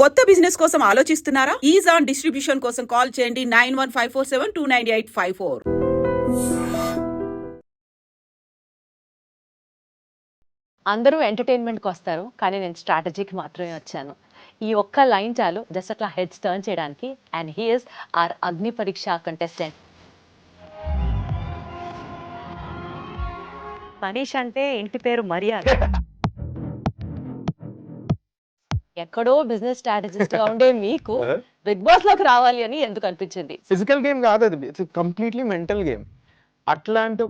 కొత్త బిజినెస్ కోసం ఆలోచిస్తున్నారా? ఈజ్ ఆన్ డిస్ట్రిబ్యూషన్ కోసం కాల్ చేయండి 9154729854. అందరూ ఎంటర్టైన్మెంట్కి వస్తారు, కానీ నేను స్ట్రాటజీకి మాత్రమే వచ్చాను. ఈ ఒక్క లైన్ చాలు జస్ట్ అట్లా హెడ్స్ టర్న్ చేయడానికి. And he is our Agni Pariksha contestant. Manish అంటే ఇంటి పేరు మర్యాద. ఎక్కడో బిజినెస్ స్ట్రాటజిస్ట్ గా ఉండే మీకు బిగ్ బాస్ లోకి రావాలి అని ఎందుకు అనిపించింది? ఫిజికల్ గేమ్ కాదు అది, ఇట్స్ కంప్లీట్లీ మెంటల్ గేమ్. అట్లాంటి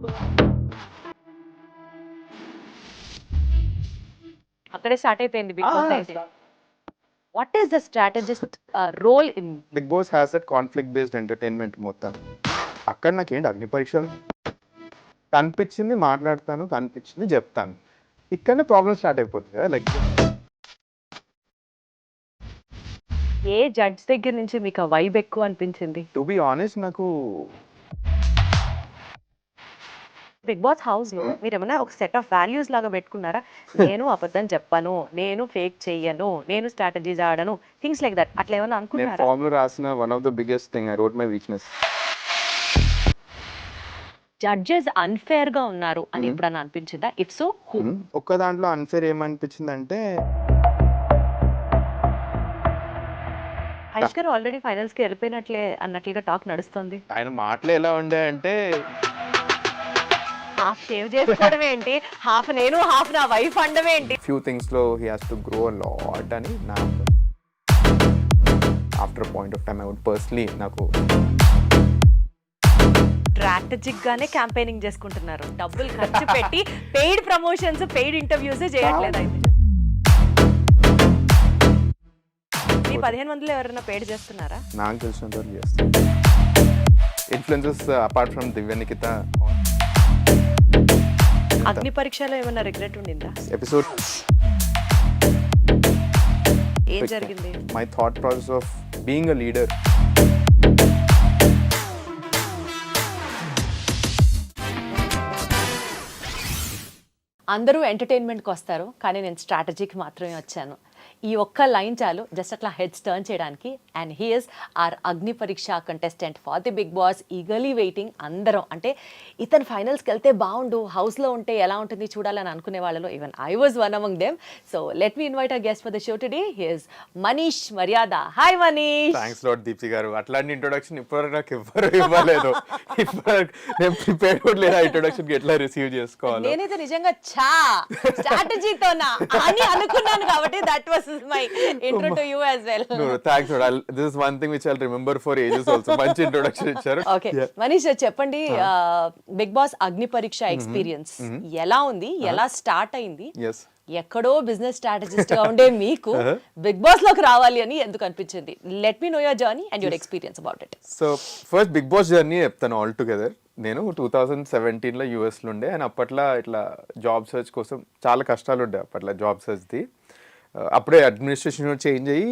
అక్కడే స్టార్ట్ అయిపోయింది బిగ్ బాస్ అయితే. What is the strategist role in Bigg Boss has that conflict based entertainment మొత్తం. అక్కడ నాకేంటి అగ్ని పరీక్షలు కనిపించింది మాట్లాడతాను, కనిపించింది చెప్తాను. ఇక్కడనే ప్రాబ్లమ్ స్టార్ట్ అయిపోతుంది కదా. లైక్ ఏ జడ్జ్ దగ్గర నుంచి మీకు వైబ్ ఎక్కువ అనిపించింది? టు బి ఆనెస్ట్, నాకు బిగ్ బాస్ హౌస్ లో మీరు ఏమైనా ఒక సెట్ ఆఫ్ వాల్యూస్ లాగా పెట్టుకున్నారా? నేను అబద్ధం చెప్పను, నేను ఫేక్ చెయ్యను, నేను స్ట్రాటజీస్ ఆడను, థింగ్స్ లైక్ దట్. అట్లా ఏమైనా నేను అనుకున్నారా? ఫార్ములా రాసిన one of the biggest thing I wrote my weakness. Judges unfair గా ఉన్నారు అని ఎప్పుడన్నా అనిపించిందా? If so who? ఒక్క దాంట్లో అన్ఫేర్ ఏమనిపించింది అంటే, హరీష్ గారు ఆల్రెడీ ఫైనల్స్ కి వెళ్ళిపోయినట్లే అన్నట్లుగా టాక్ నడుస్తుంది. ఆయన మాటలు ఎలా ఉండే అంటే, హాఫ్ సేవ్ చేసుకోవడం ఏంటి, హాఫ్ నేను హాఫ్ నా వైఫ్ అండం ఏంటి? ఫ్యూ థింగ్స్ లో he has to grow a lot అని నాకు after point of time I would personally నాకు స్ట్రాటజిక్ గానే క్యాంపెయినింగ్ చేసుకుంటున్నారు, డబ్బులు ఖర్చు పెట్టి పెయిడ్ ప్రమోషన్స్, పెయిడ్ ఇంటర్వ్యూస్ చేయట్లేదు. అయితే మీ 15 మందిలో ఎవరైనా పెయిడ్ చేస్తున్నారా? నాకు తెలిసినంత వరకు చేస్తాను. Influences apart from Divya Nikhita. అగ్ని పరీక్షలో ఏమైనా రిగ్రెట్ ఉండిందా? ఎపిసోడ్ ఏం జరిగింది? My thought process of being a leader. అందరూ ఎంటర్టైన్మెంట్కి వస్తారు, కానీ నేను స్ట్రాటజీకి మాత్రమే వచ్చాను. ఈ ఒక్క లైన్ చాలు జస్ట్ అట్లా హెడ్స్ టర్న్ చేయడానికి. And he is our Agni Pariksha contestant for the Bigg Boss. Eagerly waiting అందరం. అంటే ఇతను ఫైనల్స్కి వెళ్తే బాగుండు, హౌస్లో ఉంటే ఎలా ఉంటుంది చూడాలని అనుకునే వాళ్ళలో even I was one among them. So let me invite our guest for the show today. He is Manish Maryada. Hi Manish. Thanks lot Deepti garu. అట్లాంటి ఇంట్రొడక్షన్ ఇప్పటివరకు నాకు ఎవ్వరు ఇవ్వలేదు. నేను ప్రిపేర్ కూడా లేదా ఇంట్రొడక్షన్ ఎట్లా రిసీవ్ చేసుకోవాలి. నేనైతే నిజంగా స్ట్రాటజీతోనా అని అనుకున్నాను, కాబట్టి that was my intro to you as well. No, thanks. This is one thing which I'll remember for ages also. మంచి ఇంట్రొడక్షన్ ఇచ్చారు. ఓకే మనీష్ చెప్పండి, బిగ్ బాస్ అగ్ని పరీక్ష ఎక్స్పీరియన్స్ ఎలా ఉంది, ఎలా స్టార్ట్ అయింది? Yes. ఎక్కడో బిజినెస్ స్ట్రాటజిస్ట్ గా ఉండే మీకు బిగ్ బాస్ లోకి రావాలి అని ఎందుకు అనిపించింది? Let me know your journey and your experience about it. So first Bigg Boss journey చెప్తాను ఆల్ టుగెదర్. నేను 2017లో యూఎస్లో ఉండే, అండ్ అప్పట్లో ఇట్లా జాబ్ సర్చ్ కోసం చాలా కష్టాలు ఉండే అప్పట్లో జాబ్ సర్చ్ది. అప్పుడే అడ్మినిస్ట్రేషన్ చేంజ్ అయ్యి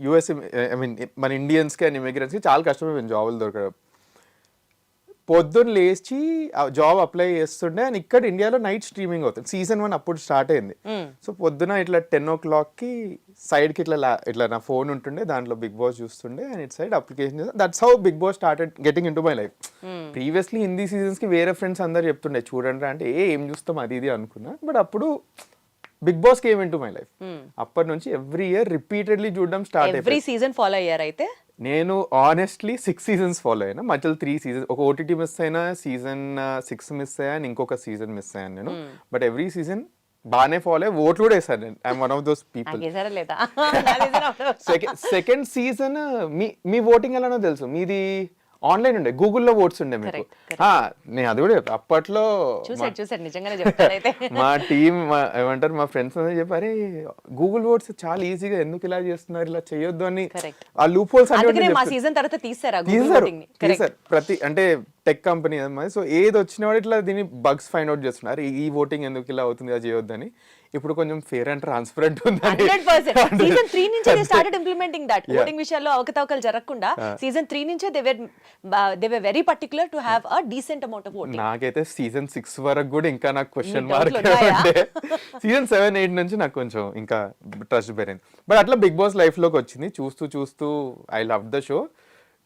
యూఎస్, ఐ మీన్ మన ఇండియన్స్కి అండ్ ఇమిగ్రెంట్స్కి చాలా కష్టమైపోయింది జాబులు దొరకడం. పొద్దున్న లేచి జాబ్ అప్లై చేస్తుండే, అండ్ ఇక్కడ ఇండియాలో నైట్ స్ట్రీమింగ్ అవుతుంది. సీజన్ 1 అప్పుడు స్టార్ట్ అయింది. సో పొద్దున ఇట్లా 10 o'clockకి సైడ్కి ఇట్లా నా ఫోన్ ఉంటుండే, దాంట్లో బిగ్ బాస్ చూస్తుండే, అండ్ ఇట్ సైడ్ అప్లికేషన్ చేస్తే that's how Bigg Boss started getting in to my life. Previously Hindi సీజన్స్కి వేరే ఫ్రెండ్స్ అందరు చెప్తుండే చూడండి అంటే ఏం చూస్తాం అది ఇది అనుకున్నా. బట్ అప్పుడు Bigg Boss came in to my life. అప్పటి నుంచి ఎవ్రీ ఇయర్ రిపీటెడ్లీ చూడడం స్టార్ట్ అయ్యింది. ఎవ్రీ సీజన్ ఫాలో అయ్యారు అయితే? నేను ఆనెస్ట్లీ 6 seasons ఫాలో అయినా, మధ్యలో 3 seasons, ఒక ఓటీటీ మిస్ అయినా, సీజన్ 6 మిస్ అయ్యాను, ఇంకొక సీజన్ మిస్ అయ్యాను నేను. బట్ ఎవ్రీ సీజన్ బాగానే ఫాలో అయ్యి ఓట్లు కూడా వేసాను నేను. I'm one of those people. Second season me voting ఎలానో తెలుసు, మీది ఆన్లైన్ ఉండే, గూగుల్లో ఓట్స్ ఉండే మీకు. నేను అది కూడా అప్పట్లో మా టీం ఏమంటారు, మా ఫ్రెండ్స్ అందరూ చెప్పారు గూగుల్ ఓట్స్ చాలా ఈజీగా ఎందుకు ఇలా చేస్తున్నారు, ఇలా చేయొద్దు అని. ఆ లూప్ హోల్స్ తీసారు. ప్రతి అంటే టెక్ కంపెనీ అన్నమాట. సో ఏది వచ్చినా కూడా ఇట్లా దీన్ని బగ్స్ ఫైండ్ అవుట్ చేస్తున్నారు, ఈ ఓటింగ్ ఎందుకు ఇలా అవుతుంది, అది చేయొద్దని. ఇప్పుడు కొంచెం ఫేర్ అండ్ ట్రాన్స్పరెంట్ ఉందని 100%. సీజన్ 3 నుంచే they started implementing that. Voting విషయాల్లో అవకతవకలు జరగకుండా సీజన్ 3 నుంచే they were very particular to have a decent amount of voting. నాకైతే సీజన్ 6 వరకు కూడా ఇంకా నాకు క్వశ్చన్ మీకు మార్క్ డౌట్లు ఉన్నాయా? ఉండే. సీజన్ 7, 8 నుంచి నాకు కొంచెం ఇంకా ట్రస్ట్ పెరిగింది. బట్ అట్లా బిగ్ బాస్ లైఫ్ లోకి వచ్చింది. చూస్తూ చూస్తూ ఐ లవ్ ద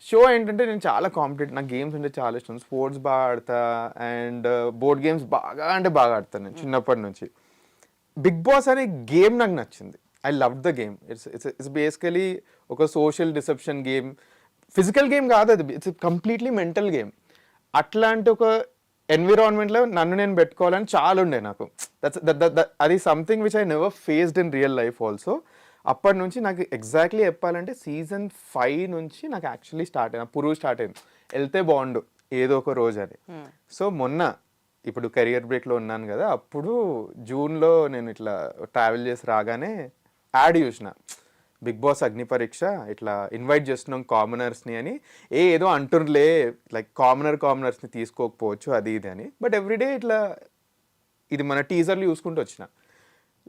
షో ఏంటంటే నేను చాలా కాంపిటేటివ్, నాకు గేమ్స్ అంటే చాలా ఇష్టం, స్పోర్ట్స్ బాగా ఆడతా అండ్ బోర్డ్ గేమ్స్ బాగా అంటే బాగా ఆడతాను నేను చిన్నప్పటి నుంచి. బిగ్ బాస్ అనే గేమ్ నాకు నచ్చింది. I love the game. It's basically ఒక social deception game, physical game కాదు అది, ఇట్స్ కంప్లీట్లీ మెంటల్ గేమ్. అట్లాంటి ఒక ఎన్విరాన్మెంట్లో నన్ను నేను పెట్టుకోవాలని చాలా ఉండే నాకు. అది something which I never faced in real life also. అప్పటి నుంచి నాకు ఎగ్జాక్ట్లీ చెప్పాలంటే సీజన్ 5 నుంచి నాకు యాక్చువల్లీ స్టార్ట్ అయింది, పురుగు స్టార్ట్ అయింది, వెళ్తే బాగుండు ఏదో ఒక రోజు అని. సో మొన్న ఇప్పుడు కెరియర్ బ్రేక్లో ఉన్నాను కదా, అప్పుడు జూన్లో నేను ఇట్లా ట్రావెల్ చేసి రాగానే యాడ్ చూసిన, బిగ్ బాస్ అగ్ని పరీక్ష ఇట్లా ఇన్వైట్ చేస్తున్నాం కామనర్స్ని అని. ఏదో అంటుర్లే లైక్ కామనర్స్ని తీసుకోకపోవచ్చు అది ఇది అని. బట్ ఎవ్రీడే ఇట్లా ఇది మన టీజర్లు చూసుకుంటూ వచ్చిన.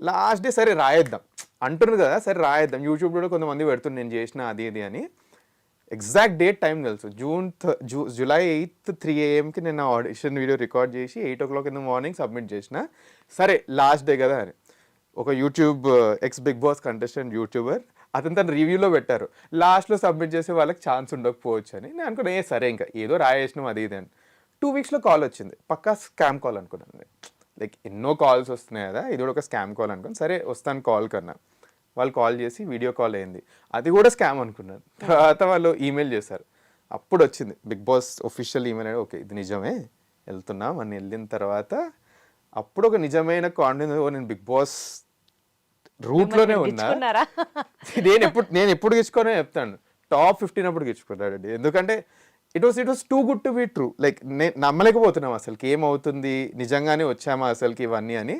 లాస్ట్ డే సరే రాయేద్దాం అంటున్నారు కదా, సరే రాయేద్దాం, యూట్యూబ్లో కూడా కొంతమంది పెడుతుంది నేను చేసిన అది ఇది అని. ఎగ్జాక్ట్ డేట్ టైం తెలుసు, జూలై 8th 3 AM నేను ఆడిషన్ వీడియో రికార్డ్ చేసి 8 o'clock in the morning submit చేసిన. సరే లాస్ట్ డే కదా అని ఒక YouTube ex Bigg Boss contestant YouTuber అతను తన రివ్యూలో పెట్టారు, లాస్ట్లో సబ్మిట్ చేసే వాళ్ళకి ఛాన్స్ ఉండకపోవచ్చు అని. నేను అనుకున్నా సరే ఇంకా ఏదో రాయేసినాం అది ఇది అని. 2 weeksలో కాల్ వచ్చింది, పక్కా స్కామ్ కాల్ అనుకున్నాను. లైక్ ఎన్నో కాల్స్ వస్తున్నాయి కదా, ఇది కూడా ఒక స్కామ్ కాల్ అనుకుని సరే వస్తాను కాల్ కన్నా. వాళ్ళు కాల్ చేసి వీడియో కాల్ అయింది, అది కూడా స్కామ్ అనుకున్నాను. తర్వాత వాళ్ళు ఈమెయిల్ చేశారు, అప్పుడు వచ్చింది Bigg Boss official email. Okay ఇది నిజమే వెళ్తున్నాం అని వెళ్ళిన తర్వాత అప్పుడు ఒక నిజమైన కాన్ఫిడెన్స్, నేను బిగ్ బాస్ రూట్లోనే ఉన్నా. నేను ఎప్పుడు గెలుచుకోనే చెప్తాను, టాప్ 15 అప్పుడు గెలుచుకున్నాడండి. ఎందుకంటే it was too good to be true. Like నేను నమ్మలేకపోతున్నాం అసలుకి ఏమవుతుంది, నిజంగానే వచ్చామా అసలుకి ఇవన్నీ అని.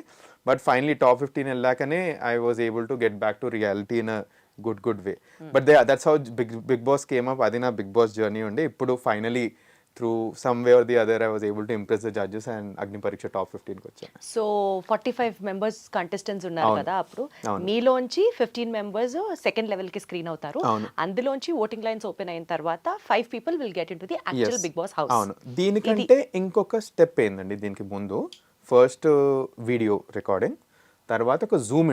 బట్ ఫైనలీ టాప్ 15 వెళ్ళాకనే I was able to get back to reality in a good way. But that's how Bigg Boss came up. అది నా బిగ్ బాస్ జర్నీ ఉండే. ఇప్పుడు finally through some way or the other I was able to impress the judges and Agni Pariksha top 15కి వచ్చాను. So 45 members contestants ఉన్నారు కదా అప్పుడు, మీలోంచి 15 members second level కి స్క్రీన్ అవుతారు. అందులోంచి ఓటింగ్ లైన్స్ ఓపెన్ అయిన తర్వాత 5 people will get into the actual Bigg Boss house. అవును, దీనికంటే ఇంకొక స్టెప్ ఏందండి దీనికి ముందు. ఫస్ట్ వీడియో రికార్డింగ్, తర్వాత ఒక జూమ్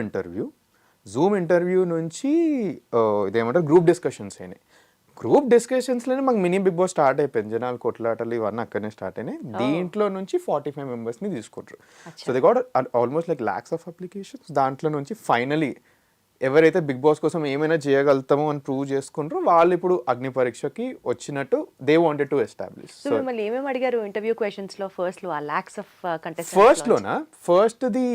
ఇంటర్వ్యూ నుంచి ఇదేమంటారు గ్రూప్ డిస్కషన్స్ అయినాయి. గ్రూప్ డిస్కషన్స్లోనే మాకు మినీ బిగ్ బాస్ స్టార్ట్ అయిపోయింది. జనాలు కొట్లాటలు ఇవన్నీ అక్కడనే స్టార్ట్ అయినాయి. దీంట్లో నుంచి 45 members తీసుకుంటారు. So they got almost like lakhs of applications. దాంట్లో నుంచి ఫైనలీ ఎవరైతే బిగ్ బాస్ కోసం ఏమైనా చేయగలుగుతామో అని ప్రూవ్ చేసుకుంటారో వాళ్ళు ఇప్పుడు అగ్ని పరీక్షకి వచ్చినట్టు they wanted to establish. So మిమ్మల్ని ఏమేమి అడిగారు ఇంటర్వ్యూ క్వశ్చన్స్ లో? ఫస్ట్ లో ఆ lakhs of ఫస్ట్లోనా ఫస్ట్ది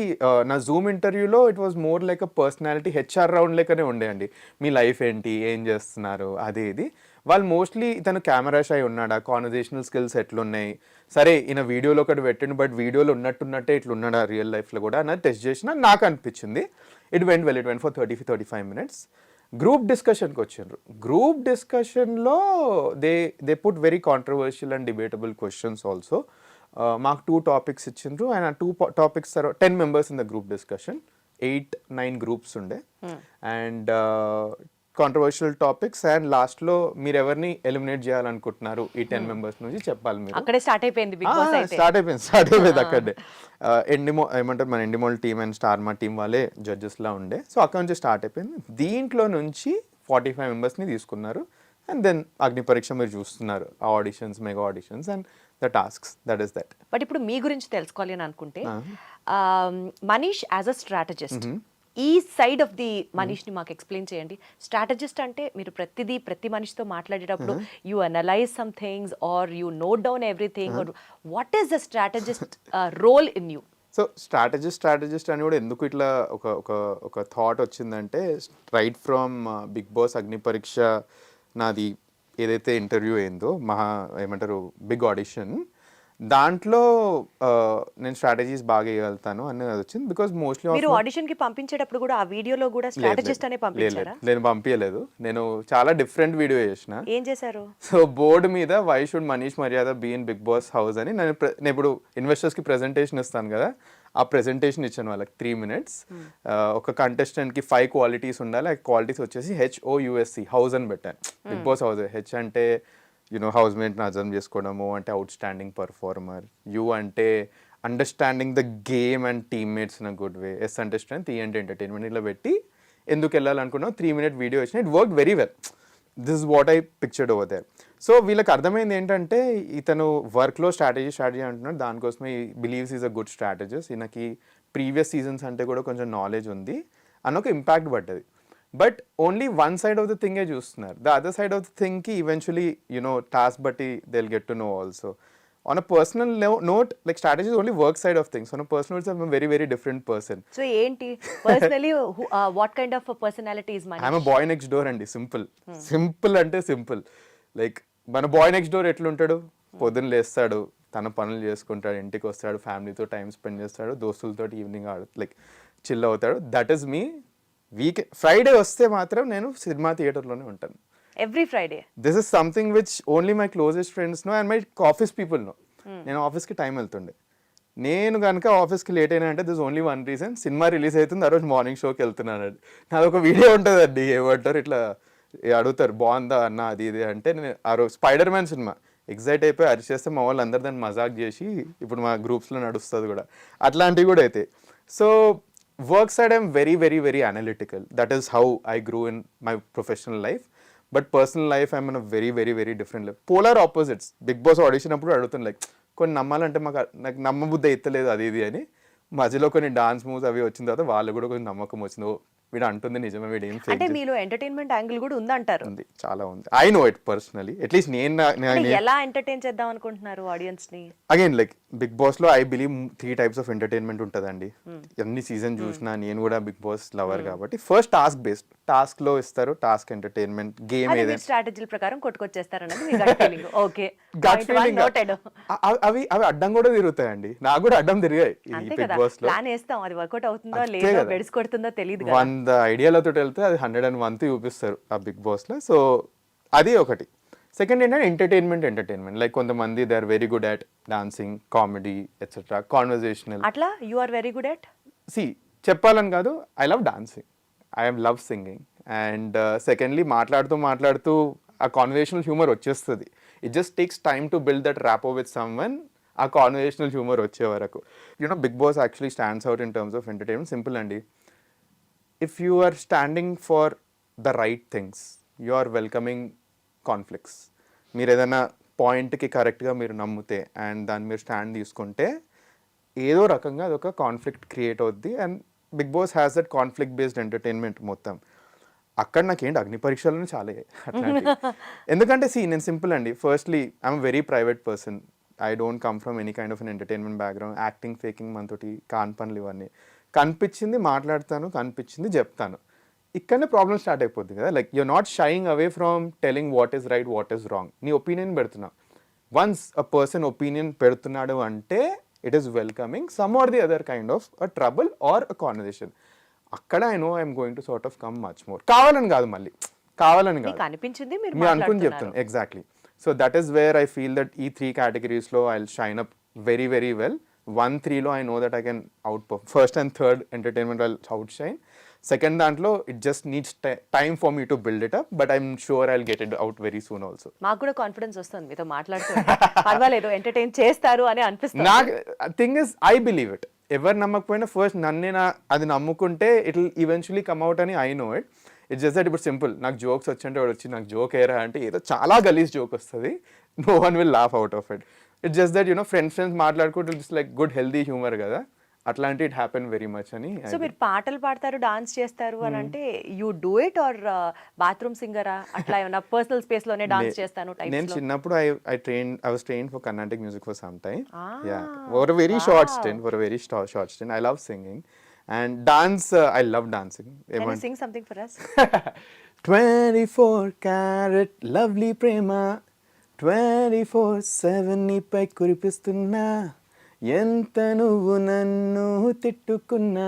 నా జూమ్ ఇంటర్వ్యూలో it was more like a personality HR round లెక్కనే ఉండే అండి. మీ లైఫ్ ఏంటి, ఏం చేస్తున్నారు, అది ఇది. వాళ్ళు మోస్ట్లీ తను కెమెరా షై ఉన్నాడా, కాన్వర్జేషనల్ స్కిల్స్ ఎట్లున్నాయి, సరే ఈయన వీడియోలో ఒకటి పెట్టండి బట్ వీడియోలో ఉన్నట్టే ఇట్లున్నాడా రియల్ లైఫ్లో కూడా అన్నది టెస్ట్ చేసిన నాకు అనిపించింది. It went for 35 minutes. Group డిస్కషన్కి వచ్చిండ్రు. గ్రూప్ డిస్కషన్లో they put very controversial and debatable questions also. మాకు 2 topics ఇచ్చిండ్రు అండ్ ఆ 2 topics 10 members in the group discussion, 8-9 groups ఉండే. అండ్ కాంట్రవర్షియల్ టాపిక్స్ అండ్ లాస్ట్లో మీరు ఎవరిని ఎలిమినేట్ చేయాలనుకుంటున్నారు ఈ 10 members నుంచి చెప్పాలి మీరు. అక్కడే స్టార్ట్ అయిపోయింది బిగ్ బాస్. స్టార్ట్ అయిపోయింది అక్కడే. ఏమంటారు మన ఎండిమోల్ టీమ్ అండ్ స్టార్మా టీమ్ వాళ్ళే జడ్జెస్లా ఉండే. సో అక్కడ నుంచి స్టార్ట్ అయిపోయింది. దీంట్లో నుంచి 45 members తీసుకున్నారు. అండ్ దెన్ అగ్ని పరీక్ష మీరు చూస్తున్నారు, auditions, mega auditions and the tasks, that is that. But ఇప్పుడు మీ గురించి తెలుసుకోవాలి అని అనుకుంటే, మనీష్ యాజ్ అ స్ట్రాటజిస్ట్, ఈ సైడ్ ఆఫ్ ది మనీష్ని మాకు ఎక్స్ప్లెయిన్ చేయండి. స్ట్రాటజిస్ట్ అంటే మీరు ప్రతి మనిషితో మాట్లాడేటప్పుడు you analyse some things or you note down everything, or what is the strategist role in you? So strategist అని కూడా ఎందుకు ఇట్లా ఒక థాట్ వచ్చిందంటే, right from big Boss Agni పరీక్ష నాది ఏదైతే ఇంటర్వ్యూ అయిందో ఏమంటారు బిగ్ ఆడిషన్, దాంట్లో నేను స్ట్రాటజీస్ బాగా వేయగలుగుతాను అనేది వచ్చింది బికాస్ మోస్ట్లీ మీరు ఆడిషన్ కి పంపించేటప్పుడు కూడా ఆ వీడియోలో కూడా స్ట్రాటజిస్ట్ అనే పంపించారా? నేను పంపించలేదు, నేను చాలా డిఫరెంట్ వీడియో చేసిన. ఏం చేశారు? సో బోర్డు మీద why should Manish Maryada be in Bigg Boss house అని నేను ఇప్పుడు ఇన్వెస్టర్స్కి ప్రెజెంటేషన్ ఇస్తాను కదా, ఆ ప్రెజెంటేషన్ ఇచ్చాను వాళ్ళకి 3 minutes. ఒక కంటెస్టెంట్కి 5 qualities ఉండాలి, ఆ క్వాలిటీస్ వచ్చేసి HOUSC హౌస్ అని పెట్టాను. Bigg Boss house. హెచ్ అంటే హౌస్ మేట్ని అర్థం చేసుకోవడము, అంటే అవుట్ స్టాండింగ్ పర్ఫార్మర్. యూ అంటే understanding the game and teammates in a good way. S అంటే స్ట్రెంత్, ఈ అంటే ఎంటర్టైన్మెంట్. ఇలా పెట్టి ఎందుకు వెళ్ళాలనుకున్నావు 3 minute వీడియో వచ్చిన. It work very well. This is what I pictured over there. So వీళ్ళకి అర్థమైంది ఏంటంటే ఇతను వర్క్లో స్ట్రాటజీ అంటున్నాడు, దానికోసమే believes is a good strategist, ఈయనకి ప్రీవియస్ సీజన్స్ అంటే కూడా కొంచెం నాలెడ్జ్ ఉంది అని ఒక ఇంపాక్ట్ పడ్డది. But only one side of the థింగే చూస్తున్నారు. The other side of the థింగ్కి ఈవెన్చువలీ టాస్క్ బట్టి they will get to know also. On a personal note, like strategy is only work side of things. On a personal note, I'm a very, very different person. So, enti personally, what kind of a personality is Manish? I'm a boy next door and simple. Simple ante simple. Like, మన bye next door ఎట్లుంటాడు, పొద్దున్న లేస్తాడు, తన పనులు చేసుకుంటాడు, ఇంటికి వస్తాడు, ఫ్యామిలీతో time spend చేస్తాడు, దోస్తులతో ఈవినింగ్ లైక్ చిల్ అవుతాడు. That is me. ఫ్రైడే వస్తే మాత్రం నేను సినిమా థియేటర్లోనే ఉంటాను. Every Friday. This is something which only my closest friends know and my office people know. నేను ఆఫీస్కి టైం వెళ్తుండే. నేను కనుక ఆఫీస్కి లేట్ అయినా అంటే this only one reason, cinema release అవుతుంది ఆ రోజు మార్నింగ్ షోకి వెళ్తున్నాను. నాది ఒక వీడియో ఉంటుందండి, ఏమంటారు ఇట్లా అడుగుతారు బాగుందా అన్న అది ఇది అంటే, నేను ఆ రోజు స్పైడర్ మ్యాన్ సినిమా ఎగ్జైట్ అయిపోయి అరిచేస్తే మా వాళ్ళు అందరు దాన్ని మజాక్ చేసి ఇప్పుడు మా గ్రూప్స్లో నడుస్తుంది కూడా, అట్లాంటివి కూడా అయితే. So work side I'm very very very analytical. That is how I grew in my professional life. But personal life I'm in a very very very different life. Polar opposites. Bigg Boss audition అప్పుడు అడుగుతుంది like కొన్ని నమ్మాలంటే నాకు నమ్మబుద్ధి అవుతలేదు అది ఇది అని. మధ్యలో కొన్ని డాన్స్ మూవ్స్ అవి వచ్చిన తర్వాత వాళ్ళు కూడా కొంచెం నమ్మకం వచ్చింది, వీడు అంటుంది నిజమే, వీడు ఏం అంటే మీలో ఎంటర్టైన్మెంట్ యాంగిల్ కూడా ఉందంటారు? ఉంది, చాలా ఉంది. I know it personally. At least నేను ఎలా ఎంటర్టైన్ చేద్దాం అనుకుంటున్నారు ఆడియన్స్ ని? అగైన్ లైక్ బిగ్ బాస్ లో I believe 3 types of entertainment ఉంటుందండి. ఎన్ని సీజన్ చూసినా నేను కూడా బిగ్ బాస్ లవర్ కాబట్టి ఫస్ట్ టాస్క్ బేస్డ్. టాస్క్ లో ఇస్తారు, టాస్క్ ఎంటర్టైన్మెంట్ గేమ్ ఏదైనా స్ట్రాటజీల ప్రకారం కొట్టుకొచ్చేస్తారన్నది మీ gut feeling. Okay, gut feeling. అవి అడ్డం కూడా తిరుగుతాయండి, నాకు కూడా అడ్డం తిరిగాయి బిగ్ బాస్ లో. ప్లాన్ వేస్తాం, అది వర్కౌట్ అవుతుందో లేదో బెడ్స్ కొడుతుందో తెలియదు. 100 ఐడియాలతో వెళ్తే అది 101 చూపిస్తారు ఆ బిగ్ బాస్ లో. సో అది ఒకటి. సెకండ్ ఏంటంటే ఎంటర్టైన్మెంట్. లైక్ కొంతమంది they are very good at dancing, comedy etcetera, conversational. అట్లా you are very good at? సి చెప్పాలని కాదు, I love dancing, I love singing. And secondly మాట్లాడుతూ ఆ కాన్వర్జేషనల్ హ్యూమర్ వచ్చేస్తుంది. It just takes time to build that rapport with someone. ఆ conversational humour వచ్చే వరకు Bigg Boss actually stands out in terms of entertainment. Simple అండి. If you are standing for the right things, you are welcoming conflicts. మీరు ఏదైనా పాయింట్కి కరెక్ట్గా మీరు నమ్మితే అండ్ దాన్ని మీరు స్టాండ్ తీసుకుంటే ఏదో రకంగా అదొక కాన్ఫ్లిక్ట్ క్రియేట్ అవుద్ది. And Bigg Boss has that conflict based entertainment మొత్తం. అక్కడ నాకేంటి అగ్ని పరీక్షలను చాలా అట్లాంటి. ఎందుకంటే నేను సింపుల్ అండి. Firstly I'm very private person. I don't come from any kind of an entertainment background. Acting, faking మనతోటి కాని పనులు ఇవన్నీ. కనిపించింది మాట్లాడతాను, కనిపించింది చెప్తాను. ఇక్కడనే ప్రాబ్లమ్ స్టార్ట్ అయిపోద్ది కదా. Like you're not shying away from telling what is right, what is wrong. నీ ఒపీనియన్ పెడుతున్నావు. వన్స్ అ పర్సన్ ఒపీనియన్ పెడుతున్నాడు అంటే it is welcoming some or the other kind of a trouble or a conversation. అక్కడ I know I'm going to sort of come much more. కావాలని కాదు, మళ్ళీ కావాలని కాదు, అనిపించింది మీరు అనుకుని చెప్తాను. Exactly. So that is where I feel that ఈ 3 categories I will shine up very very well. 1, 3లో I know that I can outperform. First and third entertainment I outshine. Second దాంట్లో it just needs time for me to build it up, but I'm sure I will get it out very soon also. మాకు కూడా confidence వస్తుంది మీతో మాట్లాడుతూ. పర్వాలేదు, entertain చేస్తారు అని అనిపిస్తుంది. నాకు thing is I believe it. ఎవరు నమ్మకపోయినా ఫస్ట్ నన్నే అది నమ్ముకుంటే it will eventually come out అని I know it. It's just that ఇప్పుడు సింపుల్. నాకు జోక్స్ వచ్చంటే వాడు వచ్చి నాకు జోక్ ఏరా అంటే ఏదో చాలా గలీజ్ జోక్ వస్తుంది, no one will laugh out of it. It's just that friends మాట్లాడుకుంటే it's like good healthy humour కదా, అట్లాంటి ఇట్ హ్యాపెన్ వెరీ మచ్ అని. సో మీరు పాటలు పాడతారు, డాన్స్ చేస్తారు అని అంటే you do it or bathroom సింగరా? అట్లా ఏమన్నా పర్సనల్ స్పేస్ లోనే డాన్స్ చేస్తాను టైప్స్ లో? నేను చిన్నప్పుడు I was trained for Carnatic music for some time. Yeah, for a very short stint. I love singing and dance. I love dancing. Can you sing something for us? 24 karat lovely prema, 24/7 నీపై కురిపిస్తున్నా, ఎంత నువ్వు నన్ను తిట్టుకున్నా,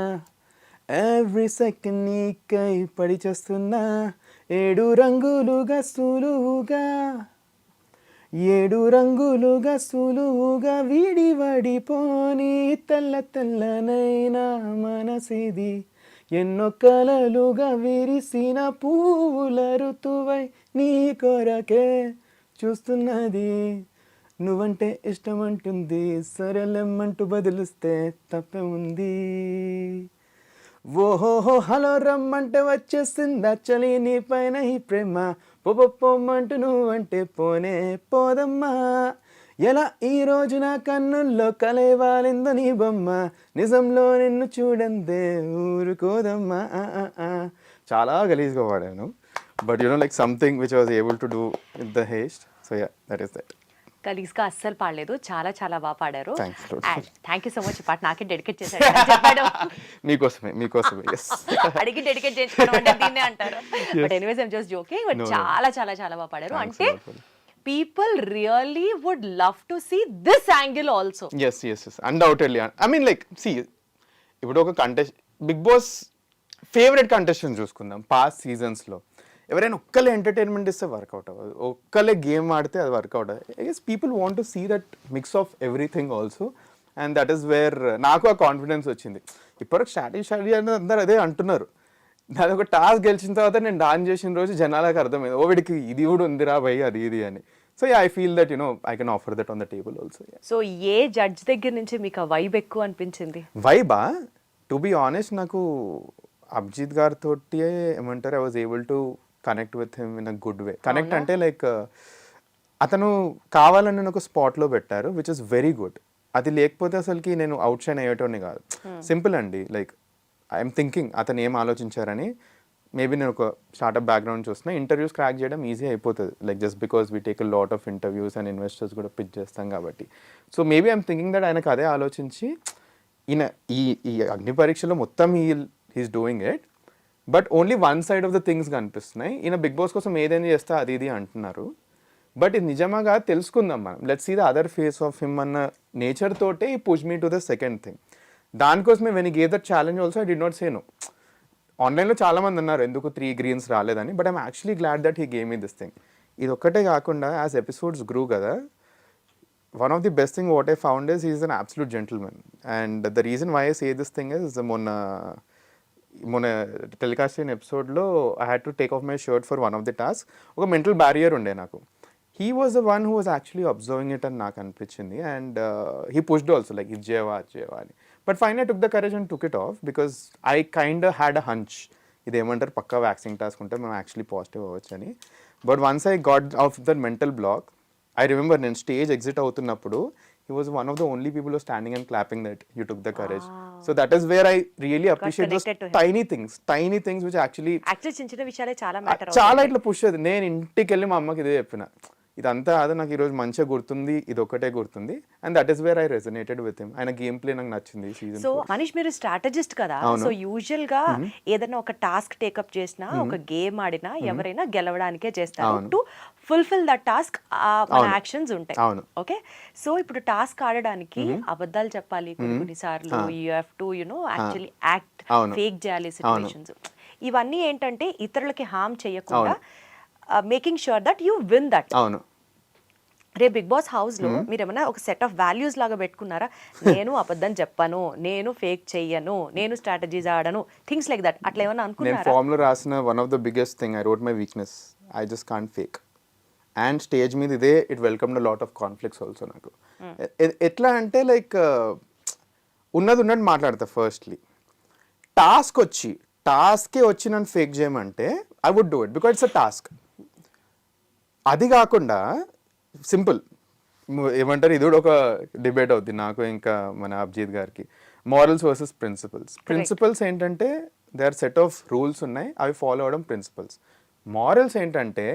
every second నీకై పడి చేస్తున్నా, 7 రంగులుగా సులువుగా, 7 రంగులుగా సులువుగా విడివడిపోని తెల్ల తెల్లనైనా మనసిది, ఎన్నో కలలుగా విరిసిన పువ్వుల ఋతువై నీ కొరకే చూస్తున్నది, నువ్వంటే ఇష్టమంటుంది, సరళమ్మంటూ బదులిస్తే తప్పే ఉంది, ఓహోహో హలో రమ్మంటే వచ్చేసిందా చలి నీ పైన ఈ ప్రేమ, పొమ్మంటూ నువ్వంటే పోనే పోదమ్మా, ఎలా ఈ రోజు నా కన్నుల్లో కలేవాలిందో నీ బొమ్మ, నిజంలో నిన్ను చూడందే ఊరుకోదమ్మా. చాలా గలీజ్గా వాడాను, but like something which was able to do with the haste. So yeah, that is that. గలీజ్గా అస్సలు పాడలేదు, చాలా చాలా బాగా పాడారు. Thanks, Lord. And thank you so much. ఈ పాట నాకే డెడికేట్ చేశాడు అని చెప్పాడు. మీకోసమే ఎస్. అడిగి డెడికేట్ చేయించుకోవడం అంటే దీన్నే అంటారు. But anyways I'm just joking. But No, no. చాలా చాలా చాలా బాగా పాడారు. Thanks అంటే a lot. People really would love to see this angle also. Yes yes yes undoubtedly. I mean like see, ఇప్పుడు ఒక బిగ్ బాస్ ఫేవరెట్ కంటెస్టెంట్ చూసుకుందాం past సీజన్స్లో, ఎవరైనా ఒక్కలే ఎంటర్టైన్మెంట్ ఇస్తే వర్కౌట్ అవ్వదు, ఒక్కలే గేమ్ ఆడితే అది వర్కౌట్ అవ్వదు. I guess people want to see that mix of everything also, and that is where నాకు ఆ కాన్ఫిడెన్స్ వచ్చింది. ఇప్పటికి స్ట్రాటజీ అనేది అందరూ అదే అంటున్నారు. నాది ఒక టాస్క్ గెలిచిన తర్వాత నేను డాన్స్ చేసిన రోజు జనాలకు అర్థమైంది, ఓ వీడికి ఇది కూడా ఉందిరా భయ్ అది ఇది అని. So I feel that I can offer that on the table also. So A judge దగ్గర నుంచి మీకు ఆ వైబ్ ఎక్కువ అనిపించింది? వైబా, టు బి ఆనెస్ట్ నాకు అభిజిత్ గారితో ఏమంటారు, I was able to connect with him in a good way. Connect అంటే లైక్ అతను కావాలని నేను ఒక స్పాట్లో పెట్టారు, విచ్ ఇస్ వెరీ గుడ్. అది లేకపోతే అసలుకి నేను అవుట్ షైన్ అయ్యేటోని కాదు. సింపుల్ అండి, లైక్ ఐఎమ్ థింకింగ్ అతను ఏం ఆలోచించారని. మేబీ నేను ఒక స్టార్ట్అప్ బ్యాక్గ్రౌండ్ చూస్తున్నా, ఇంటర్వ్యూస్ క్రాక్ చేయడం ఈజీ అయిపోతుంది, like just because we take a lot of interviews and investors కూడా పిచ్ చేస్తాం కాబట్టి. So maybe I'm thinking that ఆయనకు అదే ఆలోచించి ఈయన ఈ అగ్ని పరీక్షలో మొత్తం he is doing it, but only one side of the things కనిపిస్తున్నాయి. ఈయన బిగ్ బాస్ కోసం ఏదైనా చేస్తా అది ఇది అంటున్నారు, బట్ ఇది నిజమాగా తెలుసుకుందాం మనం. Let's see the other face of him అన్న నేచర్ తోటే he push me to the second thing. దానికోసమే when he gave that challenge also I did not say no. ఆన్లైన్లో చాలామంది అన్నారు ఎందుకు 3 greens రాలేదని, but I'm actually glad that he gave me this thing. ఇది ఒక్కటే కాకుండా యాజ్ ఎపిసోడ్స్ గ్రూ కదా, one of the best thing what I found is he's an absolute gentleman, and the reason why I say this thing is మొన్న telecast అయిన ఎపిసోడ్లో I had to take off my shirt for one of the task. ఒక mental barrier ఉండే నాకు. He was the one who was actually observing it అని నాకు అనిపించింది, and he pushed also like ఇది చేయవా అని. But fine I took the courage and took it off because I kind had a hunch, ఇది ఏమంటారు పక్కా వ్యాక్సింగ్ టాస్క్ ఉంటే మనం యాక్చువల్లీ పాజిటివ్ అవ్వచ్చు అని. But once I got of the mental block, I remember నేను స్టేజ్ ఎగ్జిట్ అవుతున్నప్పుడు he was one of the only people who was standing and clapping that you took the courage. So that is where I really appreciate those tiny things which actually చిన్న చిన్న విషయాలే చాలా matter చాలా ఇట్లా push అయ్యేది. నేను ఇంటికి వెళ్ళి మా అమ్మకి ఇదే చెప్పిన, ఇదంతా అదే నాకు ఈరోజు మంచిగా గుర్తుంది, ఇది ఒకటే గుర్తుంది, and that is where I resonated with him. ఆయన గేమ్ ప్లే నాకు నచ్చింది సీజన్. సో మనీష్ మీరు స్ట్రాటజిస్ట్ కదా, సో యూజువల్ గా ఏదైనా ఒక టాస్క్ టేకప్ చేసినా ఒక గేమ్ ఆడినా ఎవరైనా గెలవడానికే చేస్తారు. టు ఫుల్ఫిల్ దట్ టాస్క్ మన యాక్షన్స్ ఉంటాయి. ఓకే, సో ఇప్పుడు టాస్క్ ఆడడానికి అబద్ధాలు చెప్పాలి కొన్నిసార్లు, you have to actually act, fake చేయాలి సిచ్యువేషన్స్. ఇవన్నీ ఏంటంటే ఇతరులకి హార్మ్ చేయకుండా making sure that you win that. అవును. రేపు బిగ్ బాస్ హౌస్ లో మీరు ఏమైనా ఒక సెట్ ఆఫ్ వాల్యూస్ లాగా పెట్టుకున్నారా? నేను అబద్ధం చెప్పను, నేను ఫేక్ చెయ్యను, నేను స్ట్రాటజీస్ ఆడను, థింగ్స్ లైక్ దట్, అట్లా ఏమైనా అనుకున్నారా? నేను ఫామ్ లో రాసిన one of the biggest thing I wrote my weakness, I just can't fake. And stage మీద ఇదే it welcome the lot of conflicts also నాకు. ఎట్లా అంటే లైక్ ఉన్నది ఉన్నట్టు మాట్లాడతా. ఫస్ట్లీ టాస్కే వచ్చి నన్ను ఫేక్ చేయమంటే I would do it because it's a task. అది కాకుండా సింపుల్ ఏమంటారు, ఇది కూడా ఒక డిబేట్ అవుతుంది నాకు ఇంకా మన అభిజిత్ గారికి. మారల్స్ వర్సెస్ ప్రిన్సిపల్స్ ఏంటంటే they are set of rules ఉన్నాయి, అవి ఫాలో అవడం ప్రిన్సిపల్స్. మారల్స్ ఏంటంటే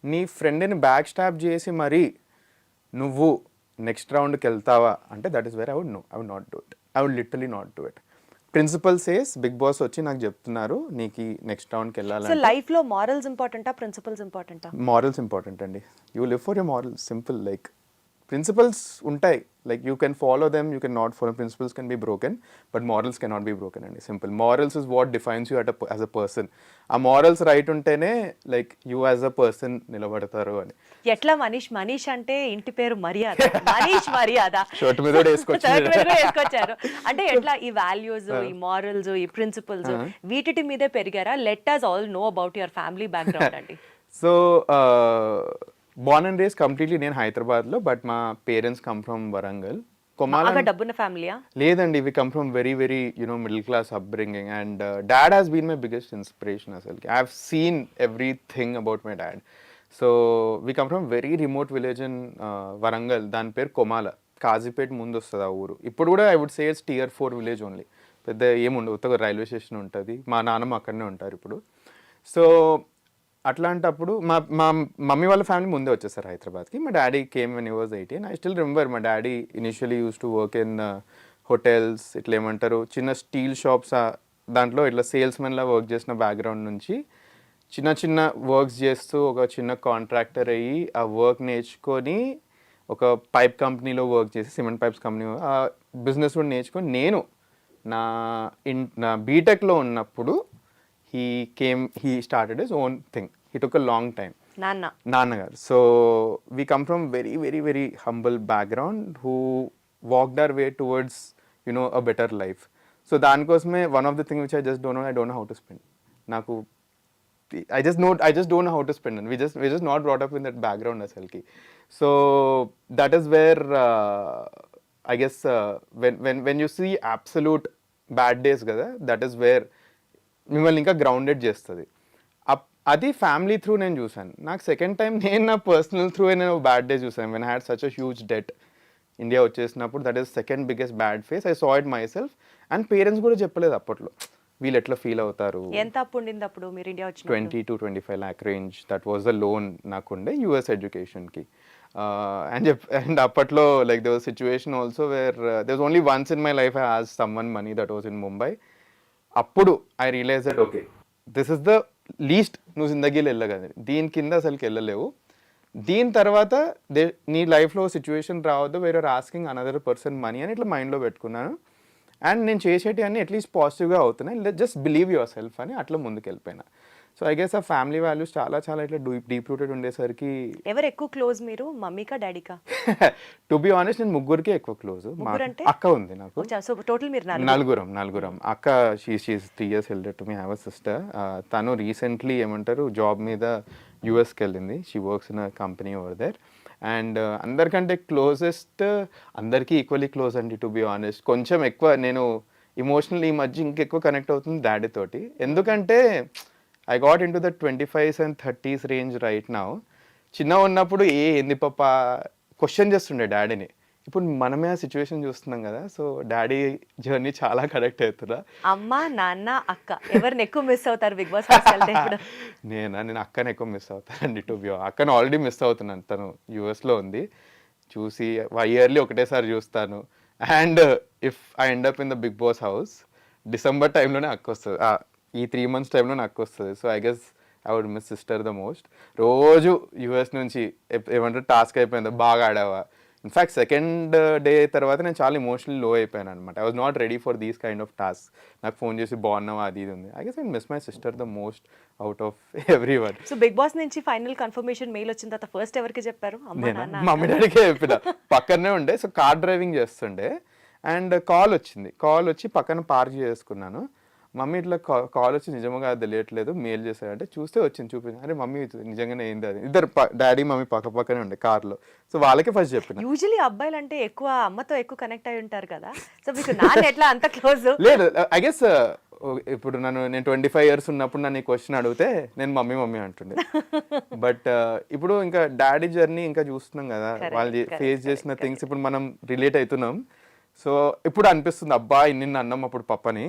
నీ ఫ్రెండ్ని బ్యాక్ స్టాప్ చేసి మరీ నువ్వు నెక్స్ట్ రౌండ్కి వెళ్తావా అంటే that is where I would not do it. I would literally not do it. Principle says Bigg Boss వచ్చి నాకు చెప్తున్నారు నీకు నెక్స్ట్ రౌండ్కి సో వెళ్ళాలంటే లైఫ్ లో మారల్స్ ఇంపార్టెంటా, ప్రిన్సిపల్స్ ఇంపార్టెంటా? మారల్స్ ఇంపార్టెంట్ అండి. You live for your morals, simple. Like principles ఉంటాయి, like you can follow them, you can not follow. Principles can be broken but morals can not be broken అండి, simple. Morals is what defines you as a person. ఆ morals right ఉంటేనే like you as a person నిలబడతారు అని. ఎట్లా మనీష్? మనీష్ అంటే ఇంటి పేరు మర్యాద, మనీష్ మర్యాద షర్ట్ మీద కూడా వేసుకొచ్చి Shirt మీద కూడా వేసుకొచ్చారు. అంటే ఎట్లా ఈ వాల్యూస్, ఈ మారల్స్, ఈ ప్రిన్సిపల్స్ వీటి మీదే పెరిగారా? Let us all know about your family background అండి. So born and raised completely నేను హైదరాబాద్లో, బట్ మా పేరెంట్స్ కమ్ ఫ్రమ్ వరంగల్. బాగా డబ్బున్న ఫ్యామిలీయా? లేదండి, we come from very very middle class upbringing, and dad has been my biggest inspiration. అసలుకి I have seen everything about my dad. So we come from very remote village in Warangal, దాని పేరు కొమాల, కాజీపేట ముందు వస్తుంది ఆ ఊరు. ఇప్పుడు కూడా I would say it's Tier 4 village only, పెద్ద ఏముండదు, ఉత్తగా రైల్వే స్టేషన్ ఉంటుంది. మా నాన్నమ్మ అక్కడనే ఉంటారు ఇప్పుడు. సో అట్లాంటప్పుడు మా మా మమ్మీ వాళ్ళ ఫ్యామిలీ ముందే వచ్చేసారు హైదరాబాద్కి. మా daddy came when he was 18. I still remember my daddy initially use to work in hotels, ఇట్లా ఏమంటారు చిన్న స్టీల్ షాప్స్, దాంట్లో ఇట్లా సేల్స్మెన్లా వర్క్ చేసిన బ్యాక్గ్రౌండ్ నుంచి చిన్న చిన్న వర్క్స్ చేస్తూ ఒక చిన్న కాంట్రాక్టర్ అయ్యి ఆ వర్క్ నేర్చుకొని ఒక పైప్ కంపెనీలో వర్క్ చేసి, సిమెంట్ పైప్స్ కంపెనీ, ఆ బిజినెస్ కూడా నేర్చుకొని నేను నా బీటెక్లో ఉన్నప్పుడు he started his own thing. He took a long time. నాన్నగారు. So we come from very very very humble background who walked our way towards a better life. So దానికోసమే one of the things which I just don't know, I don't know how to spend. నాకు I just don't know how to spend, and we're just not brought up in that background asalki. So that is where I guess when you see absolute bad days kada, that is where మిమ్మల్ని ఇంకా grounded చేస్తుంది. అది family through నేను చూసాను. నాకు second time నేను నా personal through నేను బ్యాడ్ డే చూసాను. When I had such a huge debt India వచ్చేసినప్పుడు, that is second biggest bad phase. I saw it myself, and parents కూడా చెప్పలేదు అప్పట్లో వీళ్ళు ఎట్లా ఫీల్ అవుతారు. ఎంత అప్పు ఉండింది అప్పుడు మీరు ఇండియా వచ్చిన? 20 to 25 lakh range. That was the loan నాకుండే US ఎడ్యుకేషన్కి. అండ్ అప్పట్లో like they was situation also where they was only once in my life I asked someone money, that was in Mumbai. అప్పుడు I realise that okay this is the least నువ్వు జిందగీలో వెళ్ళగలదు, దీని కింద అసలుకి వెళ్ళలేవు. దీని తర్వాత నీ లైఫ్లో సిచ్యువేషన్ రావద్దు వేరే ఆస్కింగ్ అనదర్ పర్సన్ మనీ అని ఇట్లా మైండ్లో పెట్టుకున్నాను. అండ్ నేను చేసేటి అన్నీ అట్లీస్ట్ పాజిటివ్గా అవుతున్నాయి, జస్ట్ బిలీవ్ యువర్ సెల్ఫ్ అని అట్లా ముందుకు వెళ్ళిపోయినా. సో ఐ గెస్ ఆ ఫ్యామిలీ వాల్యూస్ చాలా చాలా ఇట్లా డీప్ రూటెడ్ ఉండేసరికి. ఎవరు ఎక్కువ క్లోజ్ మీరు, మమ్మీకా డాడీకా? టు బి ఆనెస్ట్ నేను ముగ్గురికి ఎక్కువ క్లోజ్. అక్క ఉంది నాకు. సో టోటల్ మీరు నలుగురం. అక్క she is 3 years elder to me. I have a sister. తను రీసెంట్లీ ఏమంటారు జాబ్ మీద యూఎస్కి వెళ్ళింది. She works in a company over there. And అందరికంటే క్లోజెస్ట్, అందరికీ ఈక్వల్లీ క్లోజ్ అండి టు బి ఆనెస్ట్. కొంచెం ఎక్కువ నేను ఇమోషనల్ ఈ మధ్య ఇంకెక్కువ కనెక్ట్ అవుతుంది డాడీ తోటి. ఎందుకంటే I got into the 25s and 30s range right now. చిన్న ఉన్నప్పుడు ఏంది పాప క్వశ్చన్ చేస్తుండే డాడీని. ఇప్పుడు మనమే ఆ సిచ్యువేషన్ చూస్తున్నాం కదా, సో డాడీ జర్నీ చాలా కరెక్ట్ అవుతుందా. అమ్మ నాన్న అక్క ఎవరిని ఎక్కువ మిస్ అవుతారు బిగ్ బాస్? నేను అక్కని ఎక్కువ మిస్ అవుతానండి టు బి. అక్కను ఆల్రెడీ మిస్ అవుతున్నాను, తను యూఎస్లో ఉంది. చూసి ఇయర్లీ ఒకటేసారి చూస్తాను. And if I end up in the Bigg Boss house, December టైంలోనే అక్క వస్తుంది, ఈ 3 months టైంలో నాకు వస్తుంది. So I guess I would miss sister the most. రోజు యూఎస్ నుంచి ఏమంటారు టాస్క్ అయిపోయింది, బాగా ఆడావా. ఇన్ఫ్యాక్ట్ సెకండ్ డే తర్వాత నేను చాలా ఇమోషనల్ లో అయిపోయాను అనమాట. I was not ready for these kind of task. నాకు ఫోన్ చేసి బాగున్నావా అది ఇది ఉంది. I guess I miss my sister the most out of every one. So Bigg Boss నుంచి ఫైనల్ కన్ఫర్మేషన్ మెయిల్ వచ్చిన తర్వాత ఫస్ట్ ఎవరికి చెప్పారు? మమ్మీ డాడీకే చెప్పిన. పక్కనే ఉండే, సో కార్ డ్రైవింగ్ చేస్తుండే, అండ్ కాల్ వచ్చి పక్కన పార్క్ చేసుకున్నాను. మమ్మీ ఇట్లా కాల్ వచ్చి నిజంగా తెలియట్లేదు, మెయిల్ చేశారంటే చూస్తే వచ్చింది, చూపించాను. అరే మమ్మీ నిజంగానే ఏంది అది. ఇద్దరు డాడీ మమ్మీ పక్కనే ఉండే కార్లో. సో వాళ్ళకే ఫస్ట్ చెప్పిన. యూజువల్లీ అబ్బాయిలు అంటే ఎక్కువ అమ్మతో ఎక్కువ కనెక్ట్ అయి ఉంటారు కదా, సో మీకు నాన్న ఎట్లా అంత క్లోజ్? లేదు, ఐ గెస్ ఇప్పుడు నేను 25 years ఉన్నప్పుడు నన్ను ఈ క్వశ్చన్ అడిగితే నేను మమ్మీ అంటుండే. బట్ ఇప్పుడు ఇంకా డాడీ జర్నీ ఇంకా చూస్తున్నాం కదా, వాళ్ళు ఫేస్ చేసిన థింగ్స్ ఇప్పుడు మనం రిలేట్ అవుతున్నాం. సో ఇప్పుడు అనిపిస్తుంది అబ్బా ఇన్ని అన్నం అప్పుడు పప్పని,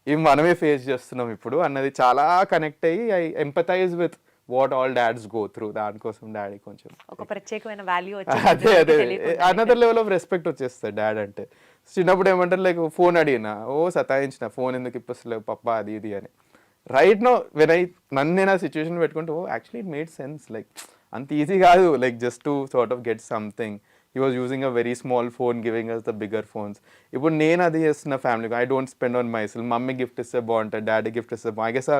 ఇవి మనమే ఫేస్ చేస్తున్నాం ఇప్పుడు అన్నది చాలా కనెక్ట్ అయ్యి I empathise with what all dads go through, దానికోసం డాడీ కొంచెం ఒక ప్రత్యేకమైన వాల్యూ అదే అదే అనదర్ లెవెల్ ఆఫ్ రెస్పెక్ట్ వచ్చేస్తుంది డాడ్ అంటే. చిన్నప్పుడు ఏమంటారు లైక్ ఫోన్ అడిగినా ఓ సతాయించిన, ఫోన్ ఎందుకు ఇప్పిస్తలేవు పప్ప అది ఇది అని. రైట్ నో వెన్ నన్ను నేను ఆ సిచ్యువేషన్ పెట్టుకుంటే oh actually it made sense, like అంత ఈజీ కాదు like just to sort of get something. He was using a very small phone giving us the bigger phones. ఇప్పుడు నేను అది చేస్తున్న ఫ్యామిలీకి, I don't spend on myself. Mummy gift ఇస్తే బాగుంటుంది, daddy gift ఇస్తే బాగుంటుంది. I guess a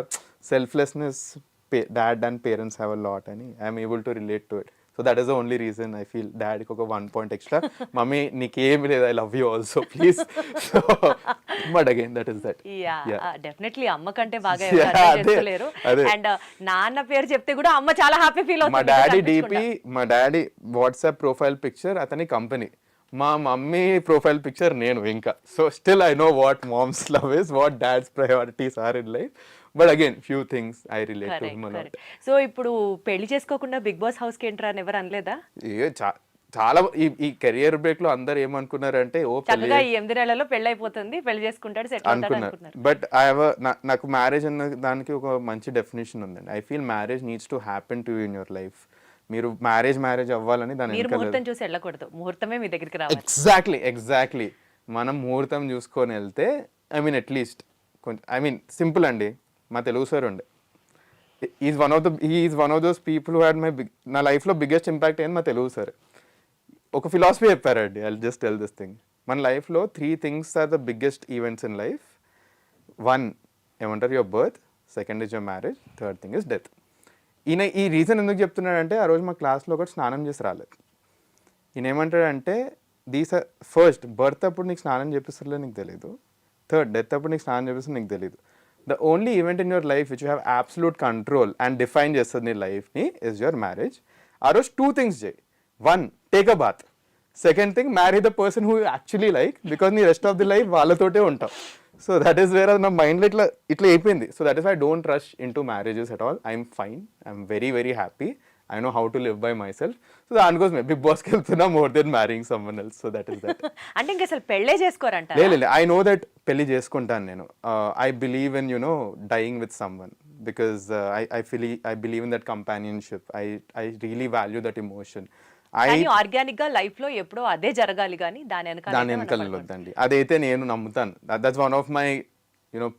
selflessness dad and parents have a lot అని I'm able to relate to it. So that is the only reason I feel డాడీకి ఒక 1 point extra. Mummy నీకేమి లేదు, I love you also please. So but again that is that. Definitely అమ్మ కంటే బాగా ఎవరు అర్థం చేసుకోలేరు. అండ్ నాన్న పేరు చెప్తే కూడా అమ్మ చాలా హ్యాపీ ఫీల్ అవుతుంది. మా డాడీ డిపి, మా డాడీ వాట్సాప్ ప్రొఫైల్ పిక్చర్ అతని కంపెనీ, మా మమ్మీ ప్రొఫైల్ పిక్చర్ నేను ఇంకా. So still I know what moms love is, what dads priorities are in life. But again few things I relate to him a lot. So ఇప్పుడు పెళ్లి చేసుకోకుండా Bigg Boss house కి enter అని ఎవరు అనలేదా? చాలా ఈ కెరియర్ బ్రేక్ లో అందరు ఏమనుకున్నారంటే ఓ చక్కగా ఈ 8 నెలల్లో పెళ్లి అయిపోతుంది, పెళ్లి చేసుకుంటాడు, సెటిల్ అవుతాడు అనుకున్నారు. బట్ నాకు మ్యారేజ్ అన్న దానికి ఒక మంచి డెఫినేషన్ ఉందండి. I feel marriage needs to happen to in your life. మీరు మ్యారేజ్ అవ్వాలని దాని ముహూర్తం చూసి వెళ్ళకూడదు, ముహూర్తమే మీ దగ్గరికి రావాలి. ఎగ్జాక్ట్లీ మనం ముహూర్తం చూసుకొని వెళ్తే ఐ మీన్ అట్లీస్ట్ కొంచెం ఐ మీన్ సింపుల్ అండి. మా తెలుగు సార్ ఉండే, is one of those people who had నా లైఫ్లో బిగ్గెస్ట్ ఇంపాక్ట్ అయింది మా తెలుగు సార్. ఒక ఫిలాసఫీ చెప్పారండి, I just tell this thing. మన లైఫ్లో 3 things are the biggest events in life. 1 ఏమంటారు your birth, second is your marriage, third thing is death. ఈయన ఈ రీజన్ ఎందుకు చెప్తున్నాడంటే ఆ రోజు మా క్లాస్లో ఒకటి స్నానం చేసి రాలేదు. ఈయన ఏమంటాడంటే ఫస్ట్ బర్త్ అప్పుడు నీకు స్నానం చేపిస్తలే నీకు తెలియదు, థర్డ్ డెత్ అప్పుడు నీకు స్నానం చేపిస్తే నీకు తెలియదు. The only event in your life which you have absolute control and define చేస్తుంది నీ లైఫ్ని ఇస్ యువర్ మ్యారేజ్. ఆ రోజు 2 things చేయి. 1 take a bath, second thing marry the person who actually like, because నీ రెస్ట్ ఆఫ్ ది లైఫ్ వాళ్ళతోటే ఉంటావు. So that is wear నా మైండ్లో ఇట్లా అయిపోయింది. So that is I don't rush in to marriages at all. I'm fine, I'm very very happy. I know how to live by myself. So దానికోసం big బాస్కి వెళ్తున్నా more than మ్యారింగ్ someone else. So that is that. అంటే ఇంకా అసలు పెళ్ళే చేసుకోరంట? లేదు, I know that పెళ్లి చేసుకుంటాను నేను. I believe in dying with someone because I believe in that companionship. I really value that emotion. Organic గా లైఫ్ లో ఎప్పుడో అదే జరగాలి కానీ దాని వెనకాల వద్దండి. అదైతే నేను నమ్ముతాను. That's one of my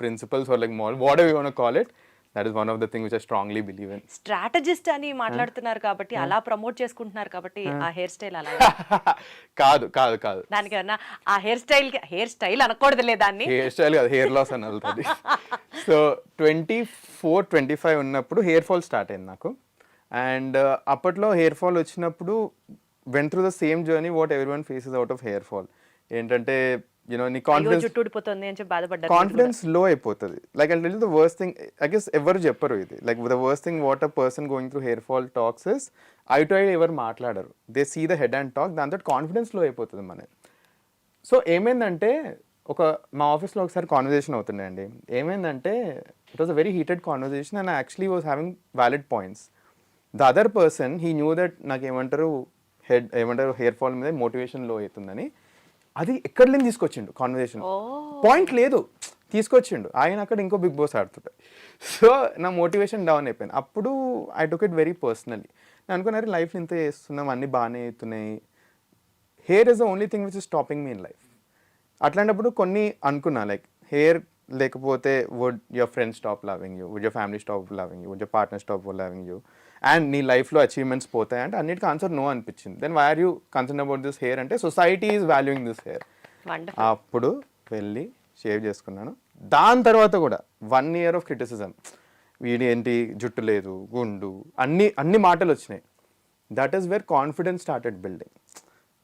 principles or like whatever you want to call it. That is one of the things which I strongly believe in. Strategist అని మాట్లాడుతున్నారు కాబట్టి, అలా ప్రమోట్ చేసుకుంటున్నారు కాబట్టి ఆ హెయిర్ స్టైల్ అలా కాదు దానికి ఆ హెయిర్ స్టైల్ అనకూడదులే, దాన్ని హెయిర్ స్టైల్ కాదు, హెయిర్ లాస్ అని వెళ్తుంది. సో 24-25 ఉన్నప్పుడు హెయిర్ ఫాల్ స్టార్ట్ అయింది నాకు. అండ్ అప్పట్లో హెయిర్ ఫాల్ వచ్చినప్పుడు went through the same journey what everyone faces out of hair fall. ఏంటంటే నీ కాన్ఫిడెన్స్ లో అయిపోతుంది. Like I tell you the worst thing, I guess ఎవరు చెప్పరు ఇది. Like the worst thing what a person going through hair fall talks is eye to eye ఎవరు మాట్లాడరు. They see the head and talk, దాంతో confidence low అయిపోతుంది మనది. So ఏమైందంటే మా ఆఫీస్లో ఒకసారి కాన్వర్జేషన్ అవుతుండే అండి. ఏమైందంటే it was a very heated conversation and actually was having valid points. The other person he knew that నాకు ఏమంటారు హెయిర్ ఫాల్ మీద మోటివేషన్ లో అవుతుందని. అది ఎక్కడి నుంచి తీసుకొచ్చిండు కాన్వర్జేషన్, పాయింట్ లేదు తీసుకొచ్చిండు ఆయన. అక్కడ ఇంకో బిగ్ బాస్ ఆడుతుంటాయి. సో నా మోటివేషన్ డౌన్ అయిపోయింది. అప్పుడు I took it very personally. నేను అనుకున్నారు లైఫ్ ఇంత చేస్తున్నాం, అన్నీ బాగానే అవుతున్నాయి, hair is the only thing which is stopping me in life. అట్లాంటప్పుడు కొన్ని అనుకున్నా లైక్ హెయిర్ లేకపోతే would your friends stop loving you, would your family stop loving you, would your partner stop loving you, and నీ లైఫ్లో achievements పోతాయి అంటే అన్నిటికీ answer no అనిపించింది. Then why are you concern about this hair అంటే society is valuing this hair. అప్పుడు వెళ్ళి shave చేసుకున్నాను. దాని తర్వాత కూడా 1 year ఆఫ్ క్రిటిసిజం, వీడి ఏంటి జుట్టు లేదు, గుండు, అన్ని మాటలు వచ్చినాయి. That is wear confidence started building.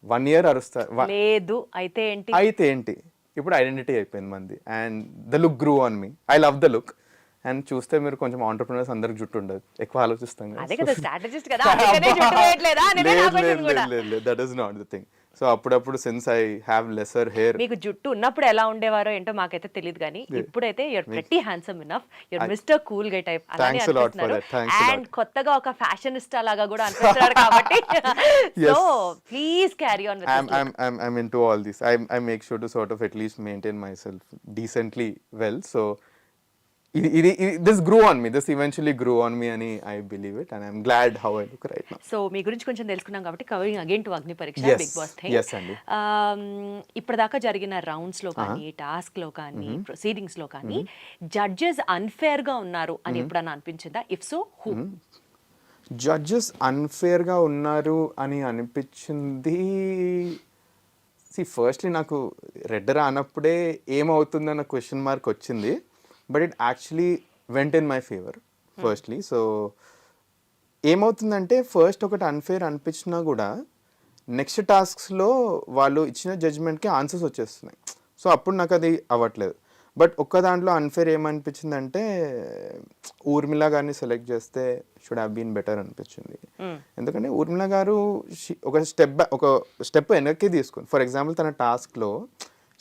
1 year అరుస్తారు, లేదు అయితే ఏంటి, ఇప్పుడు ఐడెంటిటీ అయిపోయింది మంది. And the look grew on me, I love the look. And చూస్తే మీరు కొంచెం ఆంటర్‌ప్రెన్యూర్స్ అందరికి జుట్టు ఉండదు, ఎక్కువ ఆలోచిస్తాం that is not the thing. So అప్పుడప్పుడు since I have lesser hair. మీకు జుట్టు ఉన్నప్పుడు ఎలా ఉండేవారో ఏంటో మాకైతే తెలియదు, కానీ ఇప్పుడైతే you're pretty handsome enough, you're mister cool గా టైప్ అలానే అనిపిస్తున్నారు. అండ్ కొత్తగా ఒక ఫ్యాషనిస్టా లాగా కూడా అనిపిస్తున్నారు కాబట్టి so please carry on with I'm into all this. I make sure to sort of at least maintain myself decently well. So this grew on me. This eventually grew on me, and I believe it, and I'm glad how I look right now. So మీ గురించి కొంచెం తెలుసుకున్నాం కాబట్టి covering again to Agni Pariksha Yes. Bigg Boss thing. Yes, అండి. ఇప్పటిదాకా జరిగిన rounds లో కానీ టాస్క్ లో కానీ ప్రొసీడింగ్స్ లో కానీ జడ్జెస్ అన్ఫేర్ గా ఉన్నారు అని ఎప్పుడన్నా అనిపించిందా? If so who? జడ్జెస్ అన్ఫేర్గా ఉన్నారు అని అనిపించింది. ఫస్ట్లీ నాకు రెడ్ రానప్పుడే ఏమవుతుందన్న క్వశ్చన్ మార్క్ వచ్చింది, but it actually went in my favour firstly. So ఏమవుతుందంటే ఫస్ట్ ఒకటి అన్ఫేర్ అనిపించినా కూడా నెక్స్ట్ టాస్క్స్లో వాళ్ళు ఇచ్చిన జడ్జ్మెంట్కి ఆన్సర్స్ వచ్చేస్తున్నాయి. సో అప్పుడు నాకు అది అవ్వట్లేదు. బట్ ఒక్క దాంట్లో అన్ఫేర్ ఏమనిపించిందంటే ఊర్మిళ గారిని సెలెక్ట్ చేస్తే షుడ్ హ్యావ్ బీన్ బెటర్ అనిపించింది. ఎందుకంటే ఊర్మిళ గారు ఒక స్టెప్ వెనక్కి తీసుకుంది. ఫర్ ఎగ్జాంపుల్ తన టాస్క్లో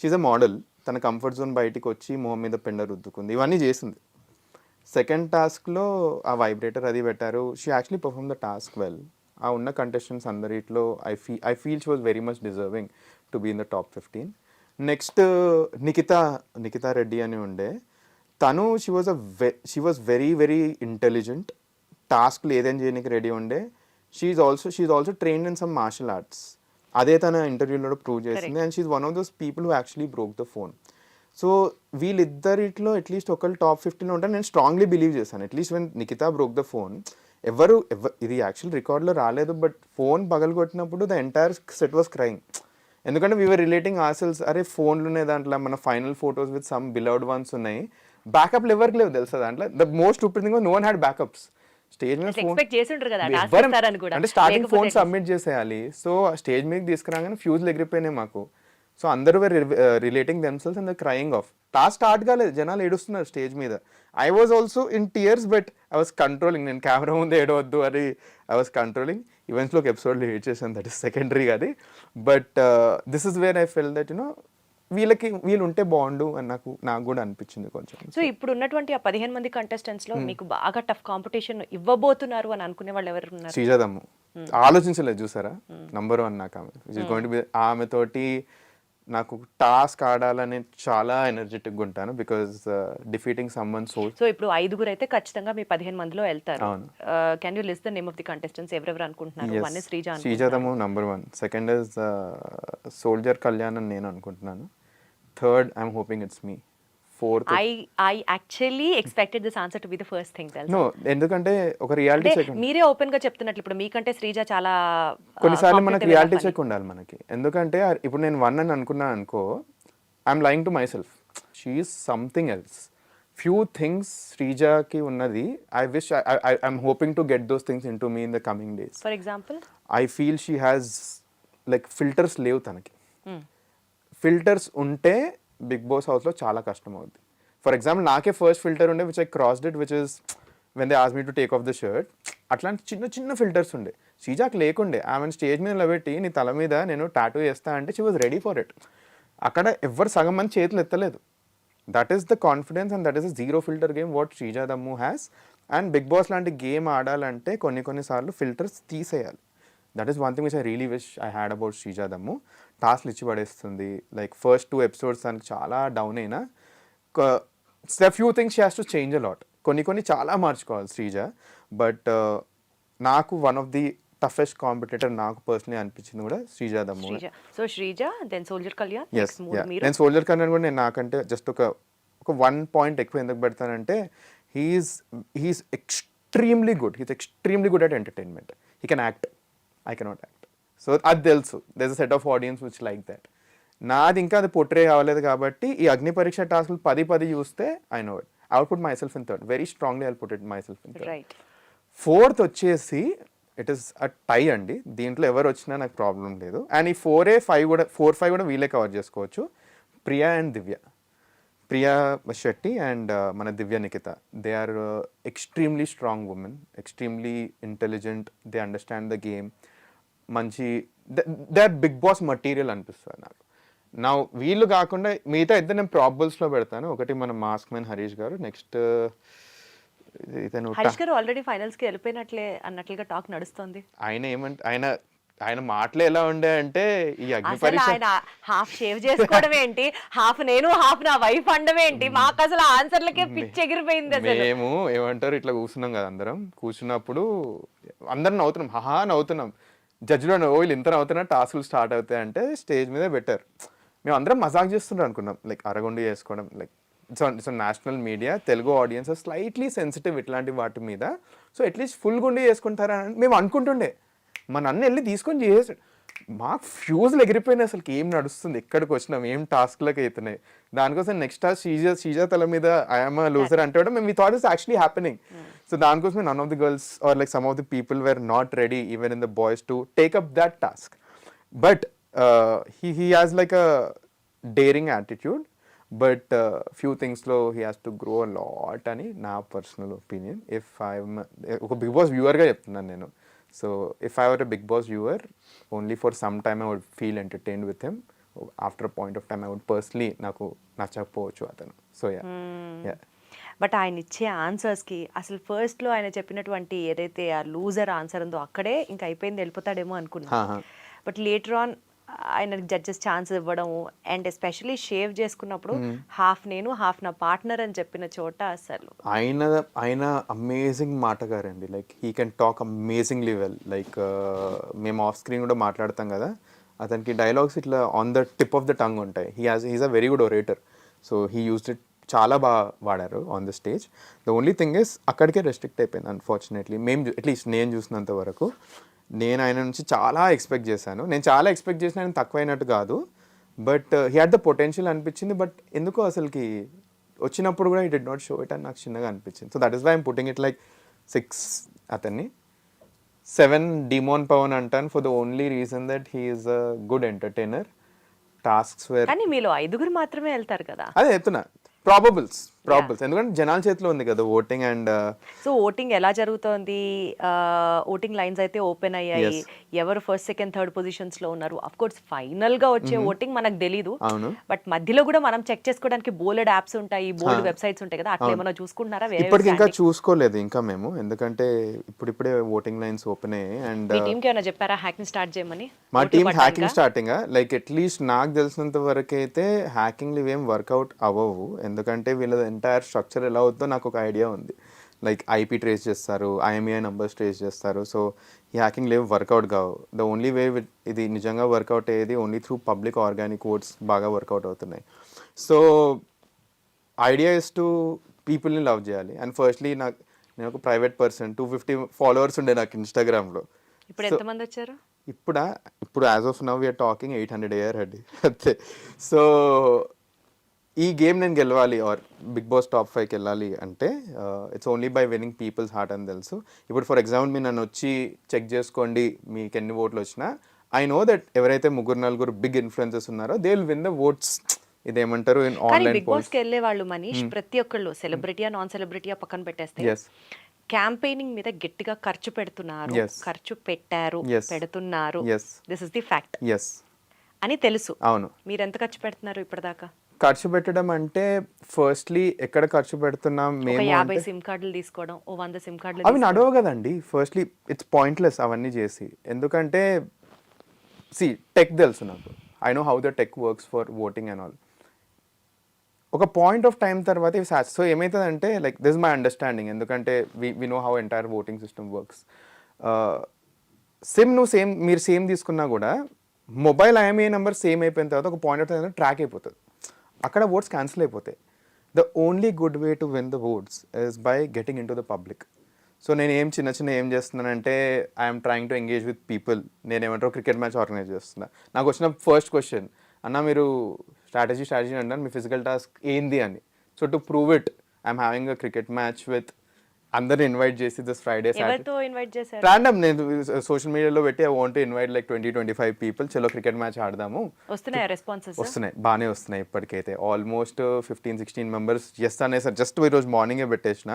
షీఈ్ అ మోడల్, తన కంఫర్ట్ జోన్ బయటికి వచ్చి మొహం మీద పెండ రుద్దుకుంది, ఇవన్నీ చేసింది. సెకండ్ టాస్క్లో ఆ వైబ్రేటర్ అది పెట్టారు. She actually perform the task well. ఆ ఉన్న కంటెస్టెంట్స్ అందరిట్లో I feel she was very much deserving to be in the top 15. Next Nikhita Reddy అని ఉండే, తను she was very very intelligent. టాస్క్లు ఏదైనా చేయడానికి రెడీ ఉండే. She's also trained in some martial arts. అదే తన ఇంటర్వ్యూలో ప్రూవ్ చేసింది. And she's one of those people who actually broke the phone. So వీళ్ళిద్దరిట్లో అట్లీస్ట్ ఒకళ్ళు టాప్ 15లో ఉంటారు నేను స్ట్రాంగ్లీ బిలీవ్ చేశాను. At least when Nikhita broke the phone, ఎవరు ఇది యాక్చువల్ రికార్డ్లో రాలేదు, బట్ ఫోన్ పగలగొట్టినప్పుడు the entire set was crying. ఎందుకంటే వీఆర్ రిలేటింగ్ ఆర్సెల్స్, అరే ఫోన్లు ఉన్నాయి దాంట్లో, మన final photos with some beloved ones ఉన్నాయి, బ్యాకప్లు ఎవరికి లేవు తెలుసా దాంట్లో. The most stupid thing no one had backups. Stage మీద ఫోన్ అంటే స్టార్టింగ్ ఫోన్ సబ్మిట్ చేసేయాలి. సో స్టేజ్ మీద తీసుకురాగానే ఫ్యూజ్లు ఎగిరిపోయినాయి మాకు. సో అందరూ relating themselves and the crying of. Task start కాలేదు, జనాలు ఏడుస్తున్నారు స్టేజ్ మీద. I was also in tears, but I was controlling. నేను కెమెరా ముందు ఏడవద్దు అని ఐ వాజ్ కంట్రోలింగ్. ఈవెంట్స్లో ఒక ఎపిసోడ్లో ఏడ్ చేశాను, దట్ ఈస్ సెకండరీ అది. But this is where I fell that వీళ్ళు ఉంటే బాగుండు అని నాకు కూడా అనిపించింది కొంచెం. సో ఇప్పుడు ఉన్నటువంటి ఆ 15 మంది కంటెస్టెంట్స్ లో మీకు బాగా టఫ్ కాంపిటీషన్ ఇవ్వబోతున్నారు అని అనుకునే వాళ్ళు ఎవరు ఉన్నారు? శ్రీజాదమ్ము ఆలోచించలేదు చూసారా, నంబర్ 1 నాకు ఆమె. ఆమెతోటి నాకు టాస్క్ ఆడాలని చాలా ఎనర్జెటిక్గా ఉంటాను, బికాజ్ డిఫీటింగ్ సమ్వన్ సో ఇప్పుడు 5 అయితే ఖచ్చితంగా మీ 15 మందిలో వెళ్తారు. Can you list the name of the contestants ఎవరెవరు అనుకుంటున్నారు? వన్ ఇస్ శ్రీజాదము number 1, second is soldier Kalyan అని నేను అనుకుంటున్నాను, third I'm hoping it's me, fourth I actually expected this answer to be the first thing. No, ఎందుకంటే ఒక reality check, మీరే open గా చెప్తున్నట్లు ఇప్పుడు మీకంటే శ్రీజ చాలా కొన్నిసార్లు మనకి రియాలిటీ చెక్ ఉండాలి మనకి. ఎందుకంటే ఇప్పుడు నేను 1 అని అనుకున్నాను అనుకో, I'm lying to myself. She is something else. Few things శ్రీజకి ఉన్నది, I wish I'm hoping to get those things into me in the coming days. For example I feel she has like filters లేవు తనకి. Filters ఉంటే big boss హౌస్లో చాలా కష్టం అవుద్ది. For example నాకే ఫస్ట్ ఫిల్టర్ ఉండే which I crossed it, which is when they ask me to take off the shirt. అట్లాంటి చిన్న చిన్న ఫిల్టర్స్ ఉండే. శ్రీజాకి లేకుండే. ఆమెను స్టేజ్ మీద నిలబెట్టి నీ తల మీద నేను టాటూ వేస్తా అంటే she was ready for it. అక్కడ ఎవ్వరు సగం మంది చేతులు ఎత్తలేదు. That is the confidence and that is a zero filter game what Sreeja Dammu has. And Bigg Boss లాంటి గేమ్ ఆడాలంటే కొన్నిసార్లు ఫిల్టర్స్ తీసేయాలి. That is one thing which I really wish I had about Sreeja Dammu. టాస్క్లు ఇచ్చి పడేస్తుంది. లైక్ ఫస్ట్ 2 ఎపిసోడ్స్ దానికి చాలా down అయినా, few things she has to change a lot. కొన్ని చాలా మార్చుకోవాలి శ్రీజ. బట్ నాకు one of the toughest competitor నాకు పర్సనలీ అనిపించింది కూడా Sreeja Dammu. So Sreeja, then soldier Kalyan. నేను సోల్జర్ కళ్యాణ్ కూడా నేను నాకంటే జస్ట్ ఒక 1 పాయింట్ ఎక్కువ ఎందుకు పెడతానంటే, he's extremely good at entertainment. He can act, I cannot act. So అది తెలుసు, there is a set of audience which like that. నాది ఇంకా అది పోర్ట్రే కావలేదు కాబట్టి ఈ అగ్ని పరీక్ష టాస్క్లు 10 చూస్తే I know it. I would put myself in third. Very strongly I put it myself in third. Fourth వచ్చేసి ఇట్ ఈస్ అ టై అండి. దీంట్లో ఎవరు వచ్చినా నాకు ప్రాబ్లం లేదు. అండ్ ఈ 4-5 కూడా వీళ్ళే కవర్ చేసుకోవచ్చు. ప్రియా అండ్ దివ్య, ప్రియా శెట్టి అండ్ మన Divya Nikhita, they are extremely strong women, extremely intelligent, they understand the game. మంచి they are Bigg Boss material అనిపిస్తుంది నాకు. నా వీళ్ళు కాకుండా మిగతా ఇద్దరు నేను ప్రాబబుల్స్లో పెడతాను. ఒకటి మన మాస్క్ మ్యాన్ హరీష్ గారు, నెక్స్ట్ హరీష్ గారు ఆల్రెడీ ఫైనల్స్కి వెళ్ళిపోయినట్లే అన్నట్లుగా టాక్ నడుస్తుంది. ఆయన ఆయన మాటలు ఎలా ఉండే అంటే ఈ అగ్ని అసలు పరీక్ష ఆయన హాఫ్ షేవ్ చేసుకోవడం ఏంటి, హాఫ్ నేను హాఫ్ నా వైఫ్ అండం ఏంటి, మాకు అసలు ఆన్సర్లకే పిచ్చి ఎగిరిపోయింది అసలు. మేము ఏమంటారు ఇట్లా కూర్చున్నాం కదా అందరం, కూర్చున్నప్పుడు అందరం నవ్వుతున్నాం, హహా నవ్వుతున్నాం. జడ్జిలో వీళ్ళు ఇంత నవ్వుతున్నా టాస్కులు స్టార్ట్ అవుతాయి అంటే స్టేజ్ మీద బెటర్. మేము అందరం మజాక్ చేస్తుంటాం అనుకున్నాం, లైక్ అరగుండి చేసుకోవడం, like it's national media, Telugu audience slightly sensitive ఇట్లాంటి వాటి మీద, సో అట్లీస్ట్ ఫుల్ గుండి చేసుకుంటారని మేము అనుకుంటుండే. మా నన్ను వెళ్ళి తీసుకొని చేసాడు, మాకు ఫ్యూజులు ఎగిరిపోయినాయి, అసలు ఏం నడుస్తుంది, ఎక్కడికి వచ్చినాం, ఏం టాస్క్లకు అవుతున్నాయి. దానికోసం నెక్స్ట్ టాస్క్ శ్రీజ తల మీద ఐఎమ్ లూజర్ అంటే కూడా మేము thought is actually happening. So దానికోసమే none of the girls are like some of the people were not ready even in the boys to take up that task. But he has like a daring attitude, but few థింగ్స్లో he has to grow a lot అని నా personal opinion. If I'm ఒక Bigg Boss వ్యూవర్గా చెప్తున్నాను నేను. So if I were a Bigg Boss viewer, only for some time I would feel entertained with him. After a point of time I would personally నాకు నచ్చకపోవచ్చు అతను. So yeah. But ఆయన ఇచ్చే ఆన్సర్స్కి అసలు ఫస్ట్లో ఆయన చెప్పినటువంటి ఏదైతే ఆ లూజర్ ఆన్సర్ ఉందో అక్కడే ఇంకా అయిపోయింది, వెళ్ళిపోతాడేమో అనుకున్నా. బట్ లేటర్ ఆన్ ఆయన జడ్జెస్ ఛాన్స్ ఇవ్వడం అండ్ ఎస్పెషలీ షేవ్ చేసుకున్నప్పుడు హాఫ్ నేను హాఫ్ నా పార్ట్నర్ అని చెప్పిన చోట అసలు ఆయన అమేజింగ్ మాటగారండి. Like he can talk amazingly well. Like మేము ఆఫ్ స్క్రీన్ కూడా మాట్లాడతాం కదా, అతనికి డైలాగ్స్ ఇట్లా on the tip of the tongue ఉంటాయి. He's a very good orator. So he used it, చాలా బాగా వాడారు on the stage. The only thing is అక్కడికే రెస్ట్రిక్ట్ అయిపోయింది అన్ఫార్చునేట్లీ. మేము అట్లీస్ట్ నేను చూసినంత వరకు నేను ఆయన నుంచి చాలా ఎక్స్పెక్ట్ చేశాను. నేను చాలా ఎక్స్పెక్ట్ చేసిన ఆయన తక్కువైనట్టు కాదు, but he had the potential అనిపించింది. బట్ ఎందుకో అసలుకి వచ్చినప్పుడు కూడా he did not show it అని నాకు చిన్నగా అనిపించింది. So that is why I'm putting it like 6 అతన్ని. 7 డిమోన్ పవన్ అంటాను for the only reason that he is a good entertainer. Tasks where కానీ మీలో 5 మాత్రమే వెళ్తారు కదా. అదే చెప్తున్నా, ప్రాబబుల్స్ ఎందుకంటే జనాల చేతిలో ఉంది కదా ఓటింగ్. అండ్ సో ఓటింగ్ ఎలా జరుగుతోంది, ఓటింగ్ లైన్స్ అయితే ఓపెన్ అయ్యాయి, ఎవరు ఫస్ట్ సెకండ్ థర్డ్ పొజిషన్స్ లో ఉన్నారు. అఫ్ కోర్స్ ఫైనల్ గా వచ్చే ఓటింగ్ మనకు తెలీదు, బట్ మధ్యలో కూడా మనం చెక్ చేసుకోవడానికి బోల్డ్ యాప్స్ ఉంటాయి, బోల్డ్ వెబ్సైట్స్ ఉంటాయి కదా, అట్లా ఏమైనా చూసుకుంటున్నారా? ఇప్పటికి ఇంకా చూసుకోలేదు ఇంకా మేము, ఎందుకంటే ఇప్పుడిప్పుడే ఓటింగ్ లైన్స్ ఓపెన్ అయ్యాయి. అండ్ మీ టీంకి ఏమైనా చెప్పారా హ్యాకింగ్ స్టార్ట్ చేయమని? మా team hacking starting like at least నాకు తెలిసినంత వరకు అయితే హ్యాకింగ్లు ఇవేం వర్కౌట్ అవ్వవు, ఎందుకంటే వీళ్ళ ఎంటైర్ స్ట్రక్చర్ ఎలా అవుతుందో నాకు ఒక ఐడియా ఉంది. లైక్ ఐపీ ట్రేస్ చేస్తారు, ఐఎంఈఐ నంబర్స్ ట్రేస్ చేస్తారు. సో ఈ హ్యాకింగ్ లేవు, వర్కౌట్ కావు. ద ఓన్లీ వే ఇది నిజంగా వర్కౌట్ అయ్యేది only through public organic votes బాగా వర్కౌట్ అవుతున్నాయి. సో ఐడియా ఇస్ టు పీపుల్ని లవ్ చేయాలి. అండ్ ఫస్ట్లీ నేను ఒక ప్రైవేట్ పర్సన్, 250 ఫాలోవర్స్ ఉండే నాకు ఇన్స్టాగ్రామ్లో. ఇప్పుడు ఎంతమంది వచ్చారు? ఇప్పుడు as of now we are talking 800 అయ్యారు అండి అంతే. సో ఈ గేమ్ నేను గెలవాలి ఆర్ బిగ్ బాస్ టాప్ 5కి వెళ్ళాలి అంటే it's only by winnowing peoples heart అని తెలుసు. ఇప్పుడు ఫర్ ఎగ్జాంపుల్ మీరు నన్ను వచ్చి చెక్ చేసుకోండి మీకు ఎన్ని ఓట్లు వచ్చినా, ఐ నో దట్ ఎవరైతే 3-4 బిగ్ ఇన్ఫ్లుయెన్సర్స్ ఉన్నారో they will win the votes. ఇదేమంటారు ఆన్లైన్ బిగ్ బాస్ కి వెళ్ళే వాళ్ళు మనీష్ ప్రతి ఒక్కళ్ళు సెలబ్రిటీయా నాన్ సెలబ్రిటీయా పక్కన పెట్టేస్తే క్యాంపెయినింగ్ మీద గట్టిగా ఖర్చు పెడుతున్నారు, ఖర్చు పెట్టారు, పెడుతున్నారు, దిస్ ఇస్ ది ఫ్యాక్ట్ అని తెలుసు. అవును. మీరు ఎంత ఖర్చు పెడుతున్నారు ఇప్పటిదాకా? ఖర్చు పెట్టడం అంటే ఫస్ట్లీ ఎక్కడ ఖర్చు పెడుతున్నాం మేము, 50 సిమ్ కార్డులు తీసుకోవడం, 100 సిమ్ కార్డులు అవి నడవు కదండి. ఫస్ట్లీ ఇట్స్ పాయింట్లెస్ అవన్నీ చేసి, ఎందుకంటే టెక్ తెలుసు నాకు, I know how the tech works for voting and all. ఒక పాయింట్ ఆఫ్ టైం తర్వాత సో ఏమవుతుందంటే like this is my understanding, ఎందుకంటే we know how entire voting system works. SIM మీరు సేమ్ తీసుకున్నా కూడా మొబైల్ ఐఎంఈఐ నెంబర్ సేమ్ అయిపోయిన తర్వాత ఒక పాయింట్ ఆఫ్ టైం ట్రాక్ అయిపోతుంది, అక్కడ ఓట్స్ క్యాన్సిల్ అయిపోతాయి. The only good way to win the oats is by getting in to the public. So నేను చిన్న ఏం చేస్తున్నానంటే I'm trying to engage with people. నేను ఏమంటారు క్రికెట్ మ్యాచ్ ఆర్గనైజ్ చేస్తున్నా. నాకు వచ్చిన ఫస్ట్ క్వశ్చన్, అన్న మీరు స్ట్రాటజీ అంటారు, మీ ఫిజికల్ టాస్క్ ఏంది అని. So to prove it I'm having a cricket match with అందరిని ఇన్వైట్ చేసి దిస్ ఫ్రైడే రాండమ్ నేను సోషల్ మీడియాలో పెట్టి I want to invite like 20-25 people, చలో క్రికెట్ మ్యాచ్ ఆడదాము. వస్తున్నాయి, బాగానే వస్తున్నాయి ఇప్పటికైతే. ఆల్మోస్ట్ 15-16 మెంబర్స్ చేస్తానే సార్, జస్ట్ ఈరోజు మార్నింగే పెట్టేసిన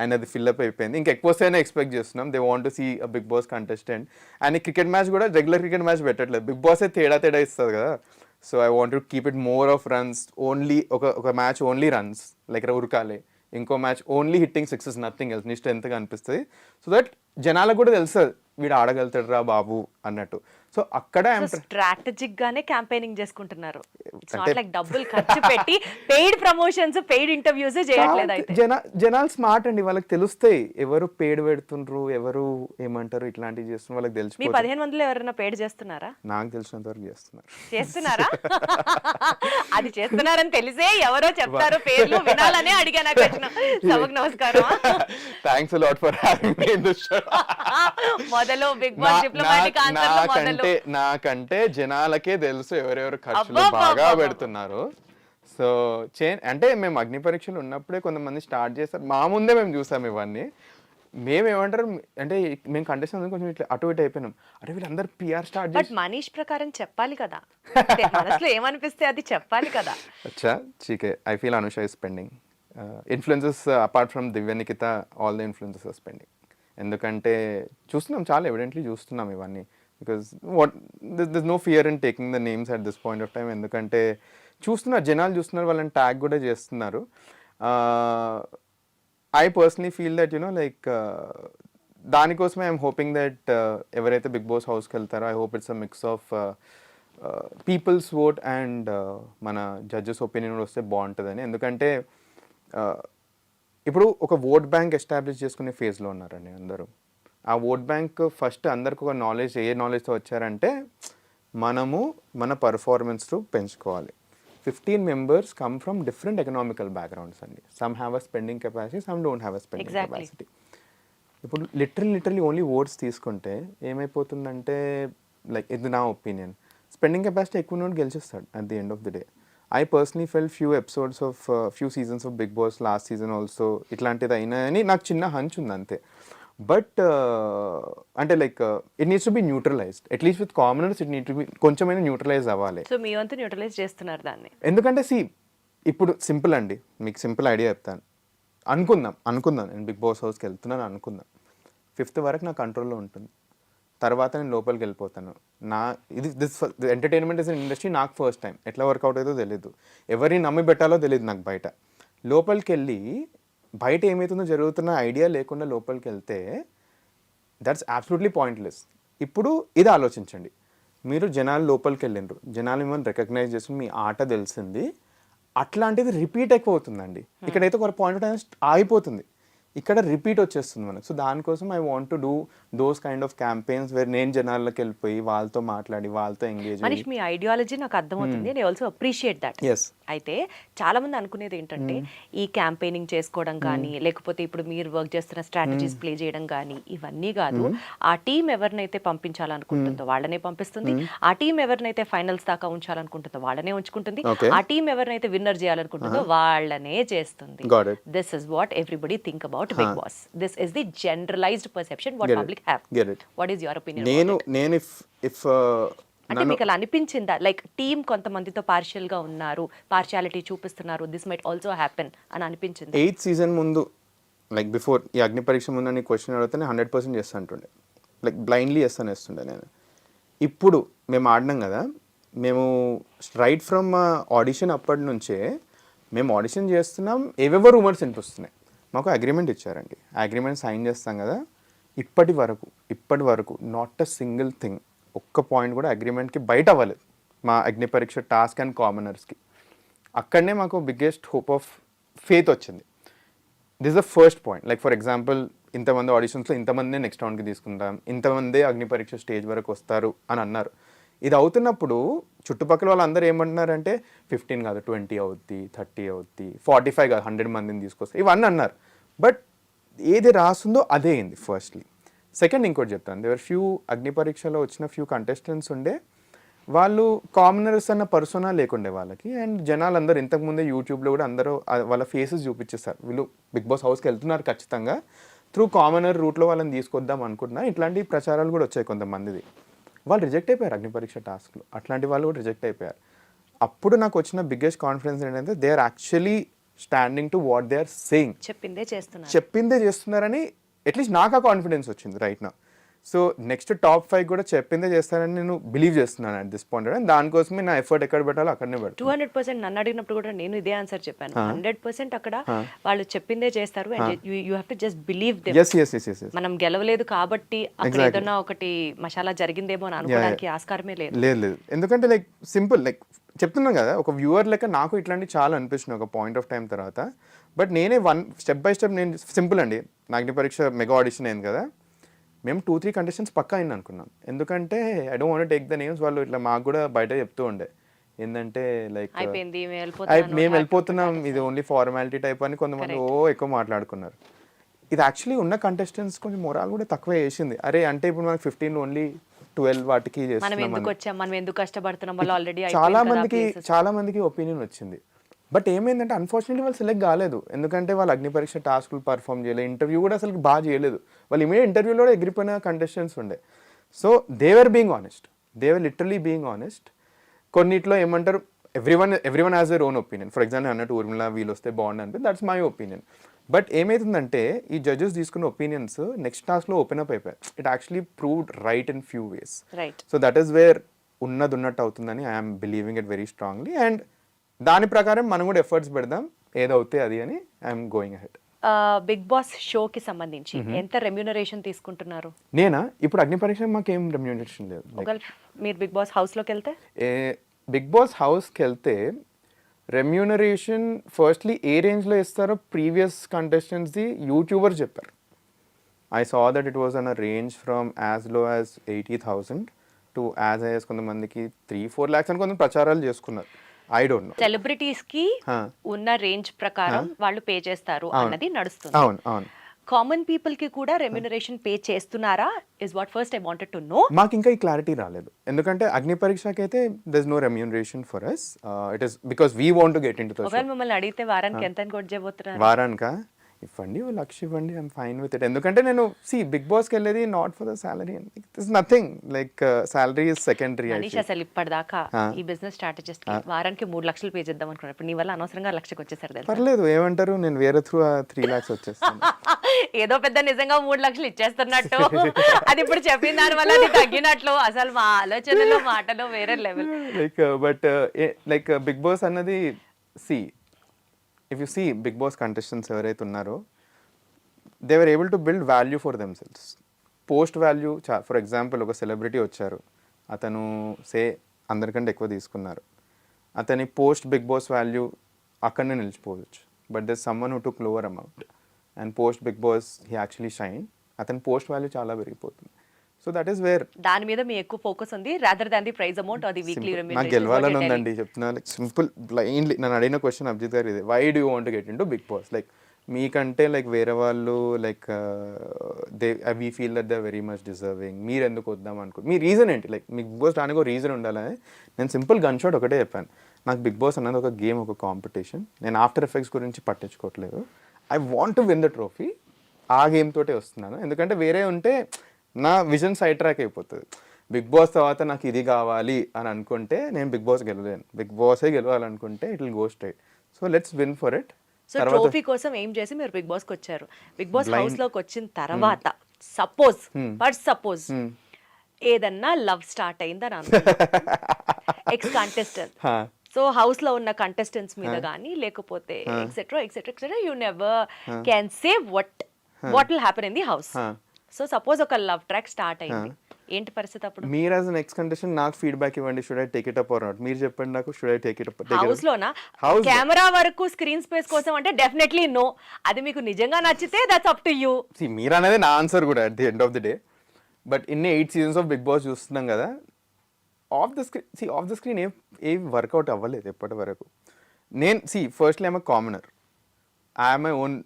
అండ్ అది ఫిల్అప్ అయిపోయింది. ఇంకా ఎక్కువ వస్తేనే ఎక్స్పెక్ట్ చేస్తున్నాం. They want to see a Bigg Boss contestant. And ఈ క్రికెట్ మ్యాచ్ కూడా రెగ్యులర్ క్రికెట్ మ్యాచ్ పెట్టట్లేదు, బిగ్ బాసే తేడా ఇస్తుంది కదా. So I want to keep it more of runs only. ఒక మ్యాచ్ ఓన్లీ రన్స్ లైక్ ఉరకాలి, ఇంకో match only hitting sixes, nothing else. నీ స్ట్రెంత్గా అనిపిస్తుంది, సో దట్ జనాలకు కూడా తెలుస్తుంది వీడు ఆడగలుగుతాడు రా బాబు అన్నట్టు. సో అక్కడ స్ట్రాటజిక్ గానే క్యాంపెయినింగ్ చేసుకుంటున్నారు. ఇట్స్ నాట్ అంటే- లైక్ డబ్బులు ఖర్చు పెట్టి పెయిడ్ ప్రమోషన్స్ పెయిడ్ ఇంటర్వ్యూస్ చేయట్లేదు అయితే. జనాలు స్మార్ట్ అండి, వాళ్ళకి తెలుస్తాయి ఎవరు పేడ్ పెడుతుండ్రు, ఎవరు ఏమంటారు ఇట్లాంటివి చేస్తున్నారు, వాళ్ళకి మీ తెలిసిపోతుంది. 15 మందిలో ఎవరైనా పెయిడ్ చేస్తున్నారా? నాకు తెలిసినంత వరకు చేస్తున్నారు. చేస్తున్నారా? అది చేస్తున్నారని తెలిసే ఎవరో చెప్తారు పేర్లు వినాలనే అడిగా. నాకు వచ్చిన సభకు నమస్కారం. Thanks a lot for having me in this show. మొదలు బిగ్ బాస్ డిప్లొమాటిక్ ఆన్సర్ మొదలు. నాకంటే జనాలకే తెలుసు ఎవరెవరు ఖర్చులు బాగా పెడుతున్నారు. సో అంటే మేము అగ్ని పరీక్షలు ఉన్నప్పుడే కొంతమంది స్టార్ట్ చేస్తారు, మా ముందే మేము చూసాం ఇవన్నీ. మేము ఏమంటారు అంటే మేము కంటెస్టెంట్స్ కొంచెం ఇట్లా అటు ఇటు అయిపోయినాం, అరే వీళ్ళందరూ పిఆర్ స్టార్ట్ బట్ మనీష్ ప్రకారం చెప్పాలి కదా, మనసులో ఏమనిపిస్తే అది చెప్పాలి కదా. అచ్చా చీకే, I feel Anusha is spending influences apart from Divya Nikhita, all the influences are spending. ఎందుకంటే చూస్తున్నాం, చాలా ఎవిడెంట్లీ చూస్తున్నాం ఇవన్నీ. Because this no fear in taking the names at this point of time. ఎందుకంటే చూస్తున్నారు, జనాలు చూస్తున్నారు, వాళ్ళని ట్యాగ్ కూడా చేస్తున్నారు. I personally feel that like దానికోసమే ఐఎమ్ హోపింగ్ దట్ ఎవరైతే బిగ్ బాస్ హౌస్కి వెళ్తారో, I hope it's a mix of people's vote and మన జడ్జెస్ ఒపీనియన్ కూడా వస్తే బాగుంటుందని. ఎందుకంటే ఇప్పుడు ఒక ఓట్ బ్యాంక్ ఎస్టాబ్లిష్ చేసుకునే ఫేజ్లో ఉన్నారండి అందరూ. ఆ ఓట్ బ్యాంక్ ఫస్ట్ అందరికి ఒక నాలెడ్జ్, ఏ నాలెడ్జ్తో వచ్చారంటే మనము మన పర్ఫార్మెన్స్ పెంచుకోవాలి. 15 members come from different economical backgrounds అండి. Some have a spending capacity, some don't have a spending capacity. ఇప్పుడు లిటరలీ ఓన్లీ ఓట్స్ తీసుకుంటే ఏమైపోతుందంటే, లైక్ ఇది నా ఒపీనియన్, స్పెండింగ్ కెపాసిటీ ఎక్కువ ఉన్నోడు గెలిచేస్తాడు at the end of the day. I personally fell few seasons of Bigg Boss, last season also ఇట్లాంటిది అయినా అని నాకు చిన్న హంచ్ ఉంది అంతే. బట్ అంటే like it needs to be neutralised, at least with commoners it need to be కొంచెమైనా neutralise అవ్వాలి. సో మీ వంతు న్యూట్రలైజ్ చేస్తున్నారు దాన్ని. ఎందుకంటే ఇప్పుడు సింపుల్ అండి, మీకు సింపుల్ ఐడియా చెప్తాను. అనుకుందాం నేను బిగ్ బాస్ హౌస్కి వెళ్తున్నాను అనుకుందాం, 5th వరకు నా కంట్రోల్లో ఉంటుంది, తర్వాత నేను లోపలికి వెళ్ళిపోతాను. This entertainment is an industry, నాకు ఫస్ట్ టైం, ఎట్లా వర్కౌట్ అవుతుందో తెలియదు, ఎవరిని నమ్మి పెట్టాలో తెలియదు నాకు. లోపలికి వెళ్ళి బయట ఏమవుతుందో జరుగుతున్న ఐడియా లేకుండా లోపలికి వెళ్తే దట్స్ అబ్సల్యూట్లీ పాయింట్లెస్. ఇప్పుడు ఇది ఆలోచించండి, మీరు జనాలు లోపలికి వెళ్ళిండ్రు, జనాలు మిమ్మల్ని రికగ్నైజ్ చేసి మీ ఆట తెలిసింది, అట్లాంటిది రిపీట్ ఎక్కువ అవుతుందండి. ఇక్కడైతే ఒక పాయింట్ టైం ఆగిపోతుంది, ఇక్కడ రిపీట్ వచ్చేస్తుంది మనకు. సో దానికోసం I want to do those kind of campaigns where నేను జనాల్లోకి వెళ్ళిపోయి వాళ్ళతో మాట్లాడి వాళ్ళతో ఎంగేజ్. మనీష్, మీ ఐడియాలజీ నాకు అర్థమవుతుంది, నేను ఆల్సో అప్రిషియేట్ దట్. అయితే చాలా మంది అనుకునేది ఏంటంటే ఈ క్యాంపెయినింగ్ చేసుకోవడం కానీ, లేకపోతే ఇప్పుడు మీరు వర్క్ చేస్తున్న స్ట్రాటజీస్ ప్లే చేయడం కానీ ఇవన్నీ కాదు, ఆ టీం ఎవరినైతే పంపించాలనుకుంటుందో వాళ్ళనే పంపిస్తుంది, ఆ టీం ఎవరినైతే ఫైనల్స్ దాకా ఉంచాలనుకుంటుందో వాళ్ళనే ఉంచుకుంటుంది, ఆ టీం ఎవరినైతే విన్నర్ చేయాలనుకుంటుందో వాళ్ళనే చేస్తుంది. This is what everybody think about Bigg Boss. This is the generalized perception what public have. What is your opinion? నేను if అంటే మీకు అలా అనిపించిందా, లైక్ టీం కొంతమందితో పార్షియల్ గా ఉన్నారు, పార్షియాలిటీ చూపిస్తున్నారు, దిస్ మైట్ ఆల్సో హ్యాపెన్ అని అనిపించింది? 8th సీజన్ ముందు, లైక్ బిఫోర్ ఈ అగ్ని పరీక్ష ముందు నీ క్వశ్చన్ అడిగితే 100% చేస్తా అంటుండే, లైక్ బ్లైండ్లీ చేస్తుండే నేను. ఇప్పుడు మేము ఆడినాం కదా, మేము రైట్ ఫ్రమ్ ఆడిషన్ అప్పటి నుంచే మేము ఆడిషన్ చేస్తున్నాం, ఏవేవో రూమర్స్ వినిపిస్తున్నాయి. మాకు అగ్రిమెంట్ ఇచ్చారండి, అగ్రిమెంట్ సైన్ చేస్తాం కదా, ఇప్పటి వరకు నాట్ అ సింగిల్ థింగ్, ఒక్క పాయింట్ కూడా అగ్రిమెంట్కి బయట అవ్వలేదు మా అగ్ని పరీక్ష టాస్క్ అండ్ కామనర్స్కి. అక్కడనే మాకు బిగ్గెస్ట్ హోప్ ఆఫ్ ఫేత్ వచ్చింది. This the first point. Like for example, ఇంతమంది ఆడిషన్స్లో ఇంతమంది నెక్స్ట్ రౌండ్కి తీసుకుంటాం, ఇంతమంది అగ్ని పరీక్ష స్టేజ్ వరకు వస్తారు అని అన్నారు. ఇది అవుతున్నప్పుడు చుట్టుపక్కల వాళ్ళందరూ ఏమంటున్నారంటే 15 కాదు 20 అవుద్ది, 30 అవుద్ది, 45 కాదు 100 మందిని తీసుకొస్తారు, ఇవన్నీ అన్నారు. బట్ ఏది రాస్తుందో అదే అయింది ఫస్ట్లీ. సెకండ్ ఇంకోటి చెప్తాను, దేవర్ ఫ్యూ అగ్ని పరీక్షలో వచ్చిన ఫ్యూ కంటెస్టెంట్స్ ఉండే, వాళ్ళు కామనర్స్ అన్న పర్సోనా లేకుండే వాళ్ళకి. అండ్ జనాలు అందరూ ఇంతకుముందే యూట్యూబ్లో కూడా అందరూ వాళ్ళ ఫేసెస్ చూపించేస్తారు, వీళ్ళు బిగ్ బాస్ హౌస్కి వెళ్తున్నారు ఖచ్చితంగా, త్రూ కామనర్ రూట్లో వాళ్ళని తీసుకొద్దాం అనుకుంటున్నా. ఇట్లాంటి ప్రచారాలు కూడా వచ్చాయి కొంతమందిది. వాళ్ళు రిజెక్ట్ అయిపోయారు అగ్ని పరీక్ష టాస్క్లో, అట్లాంటి వాళ్ళు కూడా రిజెక్ట్ అయిపోయారు. అప్పుడు నాకు వచ్చిన బిగ్గెస్ట్ కాన్ఫిడెన్స్ ఏంటంటే they are actually standing to what they are saying, చెప్పిందే చేస్తున్నారని అట్లీస్ట్ నాకు ఆ కాన్ఫిడెన్స్ వచ్చింది రైట్ నా. సో నెక్స్ట్ టాప్ 5 కూడా చెప్పిందే చేస్తానని నేను బిలీవ్ చేస్తున్నాను అట్ దిస్ పాయింట్. అండ్ దానికోసమే నా ఎఫర్ట్ ఎక్కడ పెట్టాలో అక్కడనే పెడతాను. 200% నన్ను అడిగినప్పుడు కూడా నేను ఇదే ఆన్సర్ చెప్పాను. 100% అక్కడ వాళ్ళు చెప్పిందే చేస్తారు. And you have to just believe them. yes. మనం గెలవలేదు కాబట్టి అక్కడ ఏదైనా ఒకటి మసాలా జరిగిందేమో అని అనుకోవడానికి ఆస్కారమే లేదు. లేదు ఎందుకంటే లైక్ సింపుల్ లైక్ చెప్తున్నాను కదా, ఒక వ్యూవర్ లెక్క నాకు ఇట్లాంటివి చాలా అనిపిస్తున్నాయి ఒక పాయింట్ ఆఫ్ టైం తర్వాత. బట్ నేనే స్టెప్ బై స్టెప్ నేను సింపుల్ అండి, అగ్ని పరీక్ష మెగా ఆడిషన్ అయింది కదా, మేము 2-3 కంటెస్టెంట్స్ పక్కా అయింది అనుకున్నాం. ఎందుకంటే I don't want take the names. వాళ్ళు ఇట్లా మాకు కూడా బయట చెప్తూ ఉండే ఏంటంటే లైక్ మేము వెళ్ళిపోతున్నాం, ఇది ఓన్లీ ఫార్మాలిటీ టైప్ అని కొంతమంది ఎక్కువ మాట్లాడుకున్నారు. ఇది యాక్చువల్లీ ఉన్న కంటెస్టెంట్స్ కొంచెం మొరాల్ కూడా తక్కువ చేసింది. అరే అంటే ఇప్పుడు మనకి 15 ఓన్లీ 12 వాటికి చాలా మందికి ఒపీనియన్ వచ్చింది. బట్ ఏమైందంటే అన్ఫార్చునేట్లీ వాళ్ళు సెలెక్ట్ కాలేదు. ఎందుకంటే వాళ్ళు అగ్ని పరీక్ష టాస్క్లు పర్ఫామ్ చేయలేదు, ఇంటర్వ్యూ కూడా అసలు బాగా చేయలేదు. వాళ్ళు ఇమీడియట్ ఇంటర్వ్యూలో కూడా ఎగిరిపోయిన కంటెస్టెంట్స్ ఉండే. So they were being honest, literally being honest. కొన్నిట్లో ఏమంటారు, everyone has their own opinion. For example అన్నట్టు ఊర్మిళ వీళ్ళు వస్తే బాగుంది అనిపి, దట్స్ మై ఒపీనియన్. బట్ ఏమైతుందంటే ఈ జడ్జెస్ తీసుకున్న ఒపీనియన్స్ నెక్స్ట్ టాస్క్లో ఓపెన్ అప్ అయిపోయాయి. It actually proved right in few ways. So that is where ఉన్నట్టు అవుతుందని I'm believing it very strongly. And దాని ప్రకారం మనం కూడా ఎఫర్ట్స్ పెడదాం, ఏదవుతే అది అని I'm going ahead. Bigg Boss షోకి సంబంధించి ఎంత రెమ్యూనరేషన్ తీసుకుంటున్నారు? నేనా ఇప్పుడు అగ్ని పరీక్ష మాకేం రెమ్యూనరేషన్ లేదు. మీరు బిగ్ బాస్ హౌస్లోకి వెళ్తే, బిగ్ బాస్ హౌస్కి వెళ్తే రెమ్యూనరేషన్ ఫస్ట్లీ ఏ రేంజ్లో ఇస్తారో ప్రీవియస్ కంటెస్టెంట్స్ది యూట్యూబర్ చెప్పారు. I saw that it was an a range from as low as 80,000 to as high as కొంతమందికి 3-4 lakhs అని కొంత ప్రచారాలు చేసుకున్నారు. I don't know. సెలబ్రిటీస్ కి ఉన్న రేంజ్ ప్రకారం వాళ్ళు పే చేస్తారు అన్నది నడుస్తుంది. అవును. కామన్ పీపుల్ కి కూడా రెమ్యూనరేషన్ పే చేస్తున్నారా is what first I wanted to know. మాకు ఇంకా ఈ క్లారిటీ రాలేదు. ఎందుకంటే అగ్ని పరీక్షకి అయితే there is no remuneration for us. It is because we want to get into the show. ఒకవేళ మిమ్మల్ని అడిగితే వారానికి ఎంత అని కొట్ చేయబోతున్నారు? వారానికా ఇవ్వండి, 1,00,000 ఇవ్వండి, ఐఎమ్ ఫైన్ విత్ ఇట్. ఎందుకంటే నేను బిగ్ బాస్కి వెళ్ళేది not for the salary, it is nothing like salary is secondary. Manish అసలు ఇప్పటిదాకా ఈ బిజినెస్ స్ట్రాటజిస్ట్ వారానికి 3 లక్షలు పే చేద్దాం అనుకున్నప్పుడు నీ వల్ల అనవసరంగా 1,00,000కి వచ్చేసారు. పర్లేదు, ఏమంటారు, నేను వేరే త్రూ 3 lakhs వచ్చేస్తాను. ఏదో పెద్ద నిజంగా 3 లక్షలు ఇచ్చేస్తున్నట్టు అది ఇప్పుడు చెప్పిన దాని వల్ల అది తగ్గినట్లు. అసలు మా ఆలోచనలో మాటలో వేరే లెవెల్. లైక్ బిగ్ బాస్ అన్నది if you see Bigg Boss contestants ఎవరైతే ఉన్నారో they were able to build value for themselves. Post value for example ఒక సెలబ్రిటీ వచ్చారు, అతను అందరికంటే ఎక్కువ తీసుకున్నారు, అతని పోస్ట్ బిగ్ బాస్ వాల్యూ అక్కడనే నిలిచిపోవచ్చు. But there someone who took lower amount and post Bigg Boss he actually shine, అతని పోస్ట్ వాల్యూ చాలా పెరిగిపోతుంది. సో దట్ ఈస్ వేర్ దాని మీద మీ ఎక్కువ ఫోకస్ ఉంది rather than the prize amount or the weekly remuneration. నాకు గెలవాలని ఉందండి చెప్తున్నా. లైక్ సింపుల్ బ్లైండ్లీ నన్ను అడిగిన క్వశ్చన్ అభిజిత్ గారు ఇదే, why do you want to get into Bigg Boss? Like మీకంటే లైక్ వేరే వాళ్ళు like we feel that they very much deserving, మీరు ఎందుకు వద్దాం అనుకో, మీ రీజన్ ఏంటి? లైక్ బిగ్ బాస్ రానికి ఒక రీజన్ ఉండాలని నేను సింపుల్ గన్ షాట్ ఒకటే చెప్పాను. నాకు బిగ్ బాస్ అన్నది ఒక గేమ్, ఒక కాంపిటీషన్. నేను ఆఫ్టర్ ఎఫెక్ట్స్ గురించి పట్టించుకోవట్లేదు. I want to win the trophy. ఆ గేమ్ తోటే వస్తున్నాను. ఎందుకంటే వేరే ఉంటే నా విజన్ సైడ్ ట్రాక్ అయిపోతుంది. బిగ్ బాస్ తర్వాత నాకు ఇది కావాలి అని అనుకుంటే నేను బిగ్ బాస్ గెలవలేను. బిగ్ బాసే గెలవాలనుకుంటే it will go straight. So let's win for it. So trophy కోసం ఏం చేసి మీరు బిగ్ బాస్కి వచ్చారు. బిగ్ బాస్ హౌస్లోకి వచ్చిన తర్వాత సపోజ్ ఏదన్నా లవ్ స్టార్ట్ అయిందని అనుకుంటా ఎక్స్ కంటెస్టెంట్, సో హౌస్ లో ఉన్న కంటెస్టెంట్స్ మీద కానీ లేకపోతే etcetera you never can say what will happen in the house. So suppose ఒక లవ్ ట్రాక్ స్టార్ట్ అయింది, ఏంటి పరిస్థితి అప్పుడు? మీరు యాజ్ నెక్స్ట్ కండిషన్ నాకు ఫీడ్బ్యాక్ ఇవ్వండి, should I take it up or not? మీరు చెప్పండి నాకు, should I take it up? House లోనా? కెమెరా వరకు స్క్రీన్ స్పేస్ కోసం అంటే డెఫినెట్లీ నో. అది మీకు నిజంగా నచ్చితే దట్స్ అప్ టు యూ. మీరు అనేది నా ఆన్సర్ కూడా at the end of the day. But ఇన్ని 8 seasons ఆఫ్ బిగ్ బాస్ చూస్తున్నాం కదా, ఆఫ్ ద స్క్రీన్ ఏం వర్కౌట్ అవ్వలేదు ఎప్పటి వరకు. నేను firstly I'm a commoner, I'm my own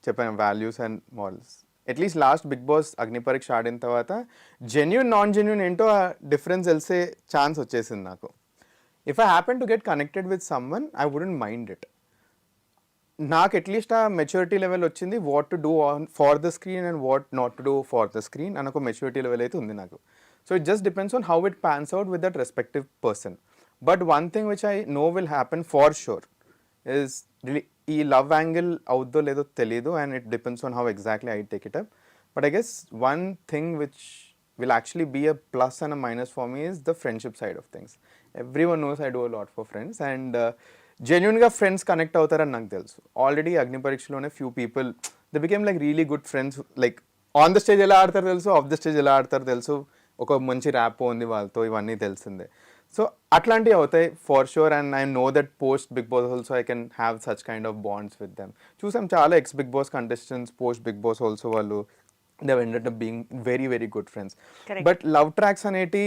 చెప్పాను values and morals. At least last Bigg Boss Agni Pariksha ఆడిన తర్వాత జెన్యూన్ నాన్ జెన్యూన్ ఏంటో ఆ డిఫరెన్స్ తెలిసే ఛాన్స్ వచ్చేసింది నాకు. If I happen to get connected with someone I wouldn't mind it. నాకు at least ఆ మెచ్యూరిటీ లెవెల్ వచ్చింది, what to do for the screen and what not to do for the screen అని ఒక maturity level అయితే ఉంది నాకు. So it just depends on how it pans out with that respective person. But one thing which I know will happen for sure is ఈ love angle అవుద్దో లేదో తెలీదు, and it depends on how exactly I take it up. But I guess one thing which will actually be a plus and a minus for me is the friendship side of things. Everyone knows I do a lot for friends, and genuinely friends connect అవుతారని నాకు తెలుసు. Already Agni పరీక్షలోనే few people they became like really good friends. Like on the stage ఎలా ఆడతారో తెలుసు, of the stage ఎలా ఆడతారో తెలుసు, ఒక మంచి ర్యాప్ ఉంది వాళ్ళతో, ఇవన్నీ తెలిసిందే. సో అట్లాంటివి అవుతాయి for sure, and I know that post Bigg Boss also I can have such kind of bonds with them. చూసాం చాలా ex Bigg Boss contestants post Bigg Boss also వాళ్ళు they ended up being very very good friends. But love tracks అనేటి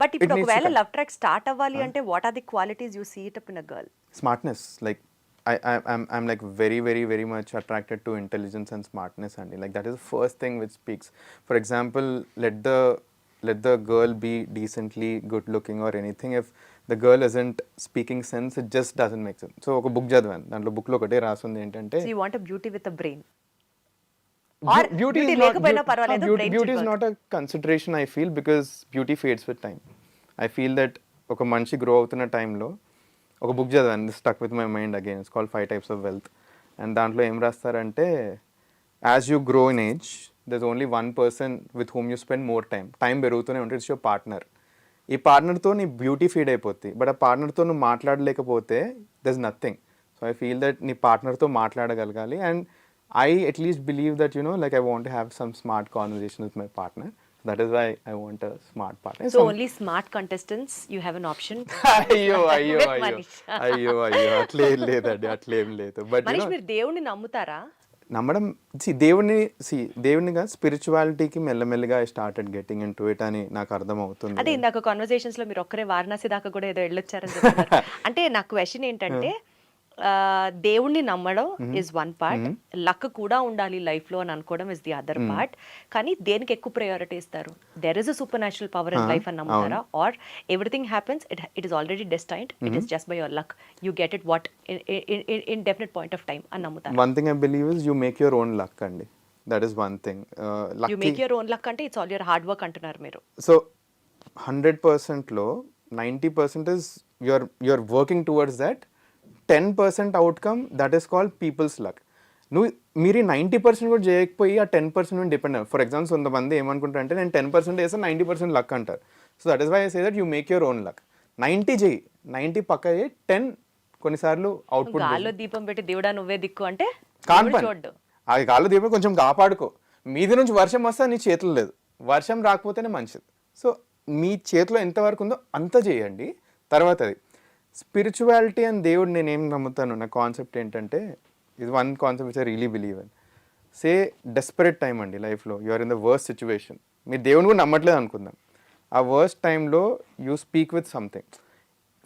but ఇప్పుడు ఒకవేళ love track start అవ్వాలి అంటే what are the qualities you see it up in a girl? smartness. Like I'm like very much attracted to intelligence and smartness, and like that is the first thing which speaks. For example, let the girl be decently good looking or anything. If the girl isn't speaking sense, it just doesn't make sense. So oka book చదివాను, దాంట్లో book లో ఒకటే రాసింది ఏంటంటే so you want a beauty with a brain, or beauty beauty is not లేకపోయినా పర్వాలేదు, beauty is not a consideration I feel, because beauty fades with time. I feel that ఒక మనిషి గ్రో అవుతున్న టైంలో ఒక బుక్ చదివాను, this stuck with my mind again, it's called 5 Types of Wealth. And దాంట్లో ఏం రాస్తారంటే as you grow in age there only one person with whom you spend more time పెరుగుతూనే ఉంటుంది, ఇట్స్ యువర్ పార్ట్నర్. ఈ పార్ట్నర్తో నీ beauty feed అయిపోద్ది, but ఆ పార్ట్నర్తో నువ్వు మాట్లాడలేకపోతే there is nothing. So I feel that నీ పార్ట్నర్తో మాట్లాడగలగాలి, and I at least believe that, you know, like I want to have some smart conversation with my partner. That is why I want a smart partner. So only smart contestants you have an option. అయ్యో అట్లేం లేదండి, అట్లేం లేదు. But Manish, మీరు దేవుణ్ణి నమ్ముతారా? నమ్మడం, దేవునిగా స్పిరిచువాలిటీకి మెల్లమెల్లగా I started getting in to it అని నాకు అర్థం అవుతుంది. అదే ఇందాక కాన్వర్సేషన్స్ లో మీరు ఒక్కరే వారణాసి దాకా కూడా ఏదో వెళ్ళొచ్చారని చెప్తున్నారు. అంటే నా క్వశ్చన్ ఏంటంటే దేవుణ్ణి నమ్మడం ఇస్ వన్ పార్ట్, లక్ కూడా ఉండాలి లైఫ్ లో అని అనుకోవడం ఇస్ ది అదర్ పార్ట్. కానీ దేనికి ఎక్కువ ప్రయారిటీ ఇస్తారు? There is a supernatural power in life అని నమ్ముతారా, or everything happens it is already destined, it is just by your luck, you get it what in definite point of time అని నమ్ముతారు? One thing I believe is you make your own luck అండి. That is one thing. You make your own luck అంటే it's all your hard work అంటున్నారు మీరు. So 100%లో 90% is you're working towards that. 10% outcome, that is called people's luck. మీరు 90% కూడా చేయకపోయి ఆ 10% మీద depend అవ్వాలి. ఫర్ ఎగ్జాంపుల్ కొంతమంది ఏమనుకుంటారంటే నేను 10% వేస్తాను 90% లక్ అంటారు. So that is why I say that you make your own luck. 90 చేయి, 90 పక్క చేయి, 10 కొన్నిసార్లు అవుట్పుట్. గాల్లో దీపం పెట్టి దేవుడా నువ్వే దిక్కు అంటే చూడ్డు, అది గాల్లో దీపం కొంచెం కాపాడుకో. మీది నుంచి వర్షం వస్తే నీ చేతులు లేదు, వర్షం రాకపోతేనే మంచిది. సో మీ చేతిలో ఎంతవరకు ఉందో అంత చేయండి. తర్వాత అది స్పిరిచువాలిటీ అండ్ దేవుడు నేనేం నమ్ముతాను, నా కాన్సెప్ట్ ఏంటంటే, ఇది one concept which I really believe in. Say desperate time అండి లైఫ్లో, you are in the worst situation, మీరు దేవుని కూడా నమ్మట్లేదు అనుకుందాం. ఆ వర్స్ట్ టైంలో you speak with something.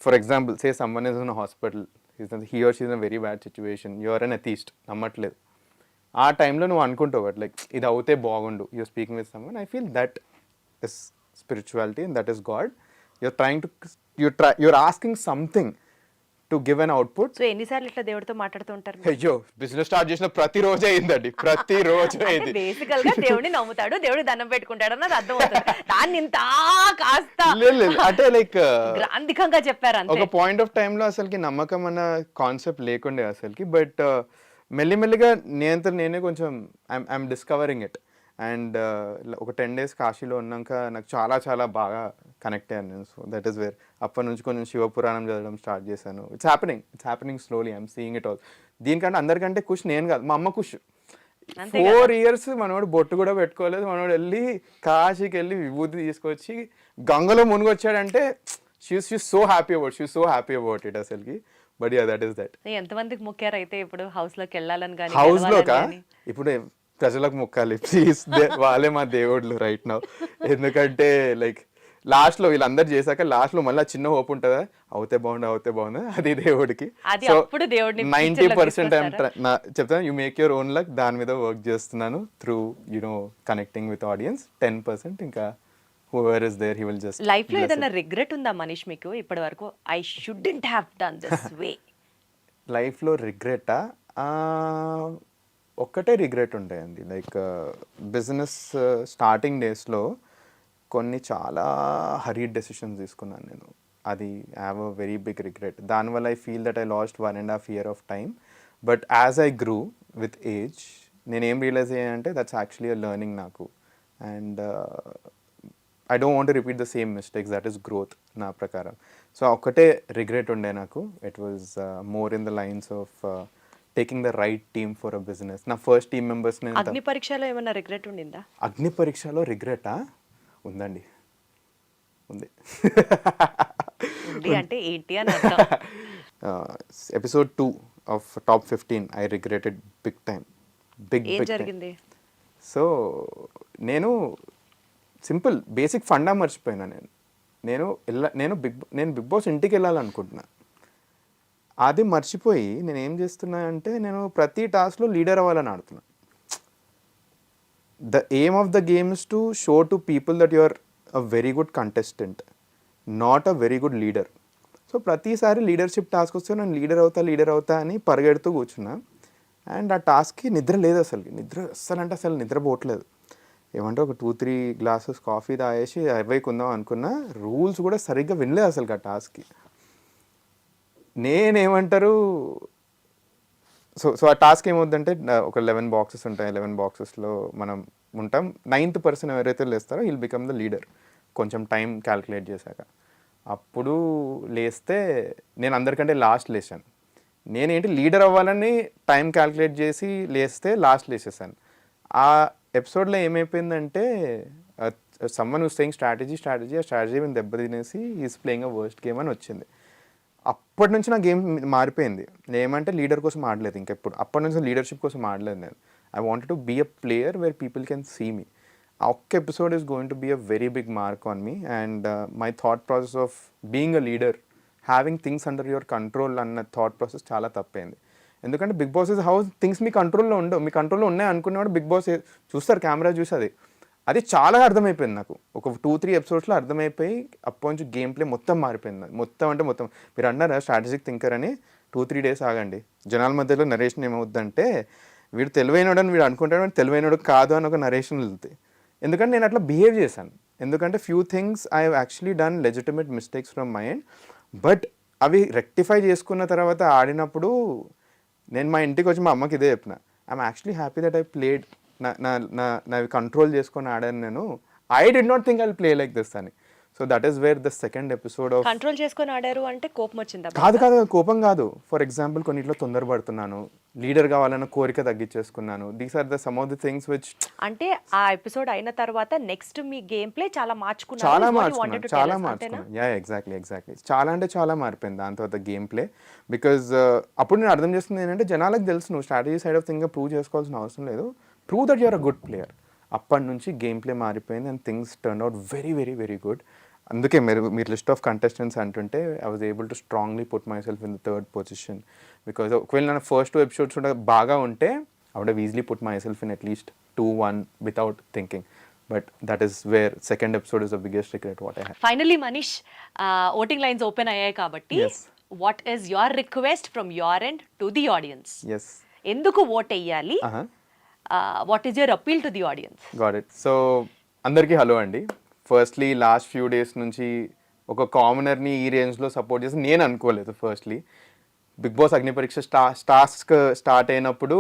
For example say someone is in hospital, he or she is in very bad situation, you are an atheist, నమ్మట్లేదు. ఆ టైంలో నువ్వు అనుకుంటావు లైక్ ఇది అవుతే బాగుండు, you're speaking with someone. I feel that is spirituality and that is God. You're asking something to give an output. So ఎన్నిసార్లు ఇట్లా దేవుడితో మాట్లాడుతూ ఉంటారు? అయ్యో, బిజినెస్ స్టార్ట్ చేసిన ప్రతిరోజు అయిందండి, ప్రతిరోజు అయింది. బేసికల్ గా దేవుడిని నమ్ముతాడు, దేవుడికి దండం పెట్టుకుంటాడు అన్నది అర్థం అవుతుంది. దాన్ని ఇంత కాస్త అంటే లైక్ గ్రాంధికంగా చెప్పారు అంతే. ఒక పాయింట్ ఆఫ్ టైంలో అసలుకి నమ్మకం అన్న కాన్సెప్ట్ లేకుండే అసలుకి. బట్ మెల్లిమెల్లిగా నేనే కొంచెం ఐఎమ్ డిస్కవరింగ్ ఇట్. అండ్ ఒక 10 days కాశీలో ఉన్నాక నాకు చాలా బాగా కనెక్ట్ అయ్యాను నేను. సో దట్ ఈస్ వేర్ అప్పటి నుంచి కొంచెం శివపురాణం చదవడం స్టార్ట్ చేశాను. It's happening slowly, I'm seeing it all. దీనికంటే అందరికంటే ఖుష్ నేను కాదు, మా అమ్మ ఖుష్. 4 years మనోడు బొట్టు కూడా పెట్టుకోలేదు, మనోడు వెళ్ళి కాశీకి వెళ్ళి విభూతి తీసుకొచ్చి గంగలో మునిగొచ్చాడంటే she is so happy about it అసలుకి. But yeah, that is that. ఎంతమందికి మొక్కారు అయితే ఇప్పుడు హౌస్ లోకి వెళ్ళాలని? కానీ హౌస్ లోకా ఇప్పుడు ప్రజలకు మొక్కాలి ప్లీజ్, వాళ్ళే మా దేవుళ్ళు రైట్ నౌ. ఎందుకంటే లైక్ లాస్ట్లో వీళ్ళందరూ చేశాక లాస్ట్లో మళ్ళీ చిన్న హోప్ ఉంటుందా, అవుతే బాగుంది, అది దేవుడికి. సో 90% చెప్తాను you make your own luck, దాని మీద వర్క్ చేస్తున్నాను through you know connecting with audience. 10% ఇంకా whoever is there, he will just. Life లో ఏదైనా రిగ్రెట్ ఉందా మనీష్ మీకు ఇప్పటి వరకు? I shouldn't have done this way. లైఫ్లో రిగ్రెటా? ఒక్కటే రిగ్రెట్ ఉంటాయండి. లైక్ బిజినెస్ స్టార్టింగ్ డేస్లో కొన్ని చాలా హరీడ్ డెసిషన్స్ తీసుకున్నాను నేను. అది I have a very big regret. దానివల్ల I feel that I lost 1.5 years of time. But as I grew with age నేనేం రియలైజ్ అయ్యానంటే దట్స్ యాక్చువల్లీ అ లెర్నింగ్ నాకు. And I don't want repeat the same mistakes, that is growth నా ప్రకారం. So ఒక్కటే regret ఉండే నాకు, it was more in the lines of taking the right team for a business. నా first team మెంబర్స్ని అగ్ని పరీక్షలో ఏమైనా రిగ్రెట్ ఉండిందా? అగ్ని పరీక్షలో రిగ్రెటా? ఉందండి, ఉంది. ఉంది అంటే ఏంటి అని అర్థం. Episode 2 of top 15 I regretted big time. ఏం జరిగింది? సో నేను సింపుల్ బేసిక్ ఫండా మర్చిపోయినా. నేను బిగ్ బాస్ ఇంటికి వెళ్ళాలనుకుంటున్నా, అది మర్చిపోయి నేను ఏం చేస్తున్నా అంటే నేను ప్రతి టాస్క్లో లీడర్ అవ్వాలని ఆడుతున్నా. The aim of the game is to show to people that you are a very good contestant, not a very good leader. So ప్రతిసారి లీడర్షిప్ టాస్క్ వస్తే నేను లీడర్ అవుతా అని పరిగెడుతూ కూర్చున్నా. అండ్ ఆ టాస్క్కి నిద్ర లేదు, అసలు నిద్రపోవట్లేదు. ఏమంటే ఒక 2-3 గ్లాసెస్ కాఫీ తాగేసి కొందాం అనుకున్నా. రూల్స్ కూడా సరిగ్గా వినలేదు అసలు ఆ టాస్క్కి. నేనేమంటారు, సో ఆ టాస్క్ ఏమవుద్దంటే ఒక 11 బాక్సెస్ ఉంటాయి. 11 బాక్సెస్లో మనం ఉంటాం. 9th పర్సన్ ఎవరైతే లేస్తారో విల్ బికమ్ ద లీడర్, కొంచెం టైం క్యాల్కులేట్ చేశాక. అప్పుడు లేస్తే నేను అందరికంటే లాస్ట్ లేచాను. నేనేంటి లీడర్ అవ్వాలని టైం క్యాల్కులేట్ చేసి లేస్తే లాస్ట్ లేచేసాను. ఆ ఎపిసోడ్లో ఏమైపోయిందంటే సమ్మన్ హూస్ సేయింగ్ స్ట్రాటజీ ఆ స్ట్రాటజీ మీద దెబ్బతినేసి is playing a worst game అని వచ్చింది. అప్పటి నుంచి నా గేమ్ మారిపోయింది. ఏమంటే లీడర్ కోసం ఆడలేదు ఇంకెప్పుడు. అప్పటి నుంచి లీడర్షిప్ కోసం ఆడలేదు నేను. I wanted to be a player where people can see me. ఆ ఒక్క episode is going to be a very big mark on me. And my thought process of being a leader, having things under your control అన్న thought process చాలా తప్పైంది. ఎందుకంటే Bigg Boss is how things మీ కంట్రోల్లో ఉండవు. మీ కంట్రోల్లో ఉన్నాయి అనుకునేవాడు బిగ్ బాస్ చూస్తారు, కెమెరా చూసి అది చాలా అర్థమైపోయింది నాకు. ఒక 2-3 ఎపిసోడ్స్లో అర్థమైపోయి అప్పటి నుంచి గేమ్ ప్లే మొత్తం మారిపోయింది. మొత్తం మీరు అన్నారా స్ట్రాటజిక్ థింకర్ అని, 2-3 డేస్ ఆగండి. జనాల మధ్యలో నరేషన్ ఏమవుద్దంటే వీడు తెలివైనడని వీడు అనుకుంటాడు, వాడు తెలివైనడు కాదు అని ఒక నరేషన్ వెళ్తాయి. ఎందుకంటే నేను అట్లా బిహేవ్ చేశాను. ఎందుకంటే few things I have actually done legitimate mistakes from my end. But అవి రెక్టిఫై చేసుకున్న తర్వాత ఆడినప్పుడు నేను మా ఇంటికి వచ్చి మా అమ్మకి ఇదే చెప్పిన, I'm actually happy that I played, నావి కంట్రోల్ చేసుకొని ఆడాను నేను. I did not think I play like this అని. So that is where the second episode of control చేసుకొని ఆడారు అంటే కోపం వచ్చిందా? కాదు, కోపం కాదు. ఫర్ ఎగ్జాంపుల్ కొన్నిట్లో తొందరపడుతున్నాను, లీడర్ కావాలన్న కోరిక తగ్గించేసుకున్నాను. These are the some of the things which అంటే ఆ ఎపిసోడ్ అయిన తర్వాత నెక్స్ట్ మీ గేమ్ ప్లే చాలా మార్చుకున్నారు. Yeah exactly. చాలా అంటే చాలా మారిపోయింది దాని తర్వాత గేమ్ ప్లే. బికాజ్ అప్పుడు నేను అర్థం చేస్తుంది ఏంటంటే జనాలకు తెలుసు నువ్వు strategy side of thing prove చేసుకోవాల్సిన అవసరం లేదు, prove that you're a good player. అప్పటి నుంచి గేమ్ ప్లే మారిపోయింది and things turn out very very very good. అందుకే మీరు లిస్ట్ ఆఫ్ కంటెస్టెంట్స్ అంటుంటే I was able to strongly put myself in the 3rd position. Because ఒకవేళ నా first 2 episodes కూడా బాగా ఉంటే I would have easily put myself in at least 2-1 without thinking. But that is wear second episode is the biggest regret what I have. Finally Manish, voting lines open అయ్యాయి కాబట్టి what is your request from your end to the audience? ఎందుకు vote వేయాలి? What is your appeal to the audience? Got it. So అందరికీ hello అండి. Firstly last few days నుంచి ఒక కామనర్ని ఈ రేంజ్లో సపోర్ట్ చేసి నేను అనుకోలేదు. ఫస్ట్లీ బిగ్ బాస్ అగ్ని పరీక్ష టాస్క్ స్టార్ట్ అయినప్పుడు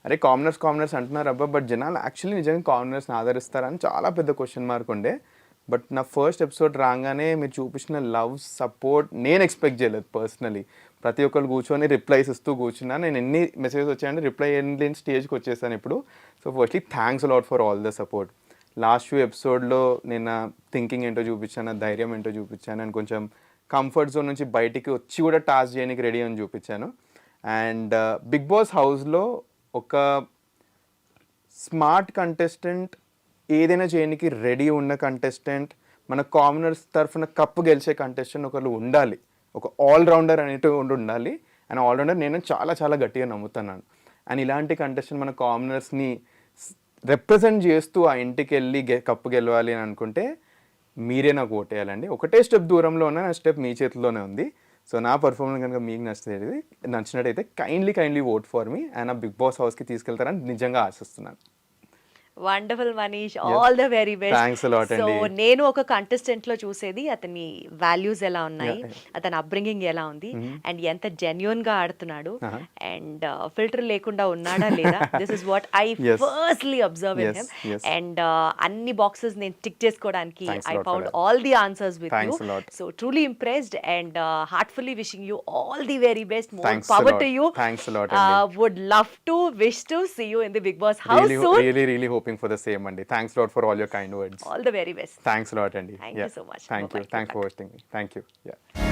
అరే కామనర్స్ అంటున్నారు అబ్బా, బట్ జనాలు యాక్చువల్లీ నిజంగా కామనర్స్ని ఆదరిస్తారని చాలా పెద్ద క్వశ్చన్ మార్క్ ఉండే. బట్ నా ఫస్ట్ ఎపిసోడ్ రాగానే మీరు చూపించిన లవ్ సపోర్ట్ నేను ఎక్స్పెక్ట్ చేయలేదు పర్సనలీ. ప్రతి ఒక్కరు కూర్చొని రిప్లైస్ ఇస్తూ కూర్చున్నా. నేను ఎన్ని మెసేజెస్ వచ్చాయంటే రిప్లై లేని స్టేజ్కి వచ్చేసాను ఇప్పుడు. So firstly thanks a lot for all the support. Last few ఎపిసోడ్లో నేను థింకింగ్ ఏంటో చూపించాను, ధైర్యం ఏంటో చూపించాను, అండ్ కొంచెం కంఫర్ట్ జోన్ నుంచి బయటికి వచ్చి కూడా టాస్క్ చేయడానికి రెడీ అని చూపించాను. అండ్ బిగ్ బాస్ హౌస్లో ఒక స్మార్ట్ కంటెస్టెంట్, ఏదైనా చేయడానికి రెడీ ఉన్న కంటెస్టెంట్, మన కామనర్స్ తరఫున కప్పు గెలిచే కంటెస్టెంట్ ఒకరు ఉండాలి. ఒక ఆల్రౌండర్ అనేటి ఉండాలి. అండ్ ఆల్రౌండర్ నేను చాలా చాలా గట్టిగా నమ్ముతున్నాను. అండ్ ఇలాంటి కంటెస్టెంట్ మన కామనర్స్ని రిప్రజెంట్ చేస్తూ ఆ ఇంటికి వెళ్ళి కప్పు గెలవాలి అని అనుకుంటే మీరే నాకు ఓటేయాలండి. ఒకటే స్టెప్ దూరంలో ఉన్న నా స్టెప్ మీ చేతిలోనే ఉంది. సో నా పర్ఫార్మెన్స్ కనుక మీకు నచ్చినట్టయితే kindly vote for me and ఆ బిగ్ బాస్ హౌస్కి తీసుకెళ్తారని నిజంగా ఆశిస్తున్నాను. Wonderful Manish, all the very best. Thanks a lot so అండి. నేను ఒక కంటెస్టెంట్ లో చూసేది అతని వాల్యూస్ ఎలా ఉన్నాయి, Yeah, అతని అప్బ్రింగింగ్ ఎలా ఉంది, అండ్ ఎంత జెన్యున్ గా ఆడుతున్నాడు, అండ్ ఫిల్టర్ లేకుండా ఉన్నాడా లేదా. This is what I Yes. Firstly observe in Yes, him. yes. And అన్ని బాక్సెస్ నేను టిక్ చేసుకోవడానికి Thanks a I lot for found that. All the answers with you. Thanks a lot. So truly impressed and heartfully wishing you all the very best. More Thanks a power lot. To you. Thanks a lot అండి. Would love to wish to see you in the Bigg Boss house Really, soon. really hoping for the same అండి. Thanks a lot for all your kind words. All the very best. Thanks a lot అండి. Thank you so much. Thank you. Bye-bye. Thanks Good for luck. hosting me. Thank you. Yeah.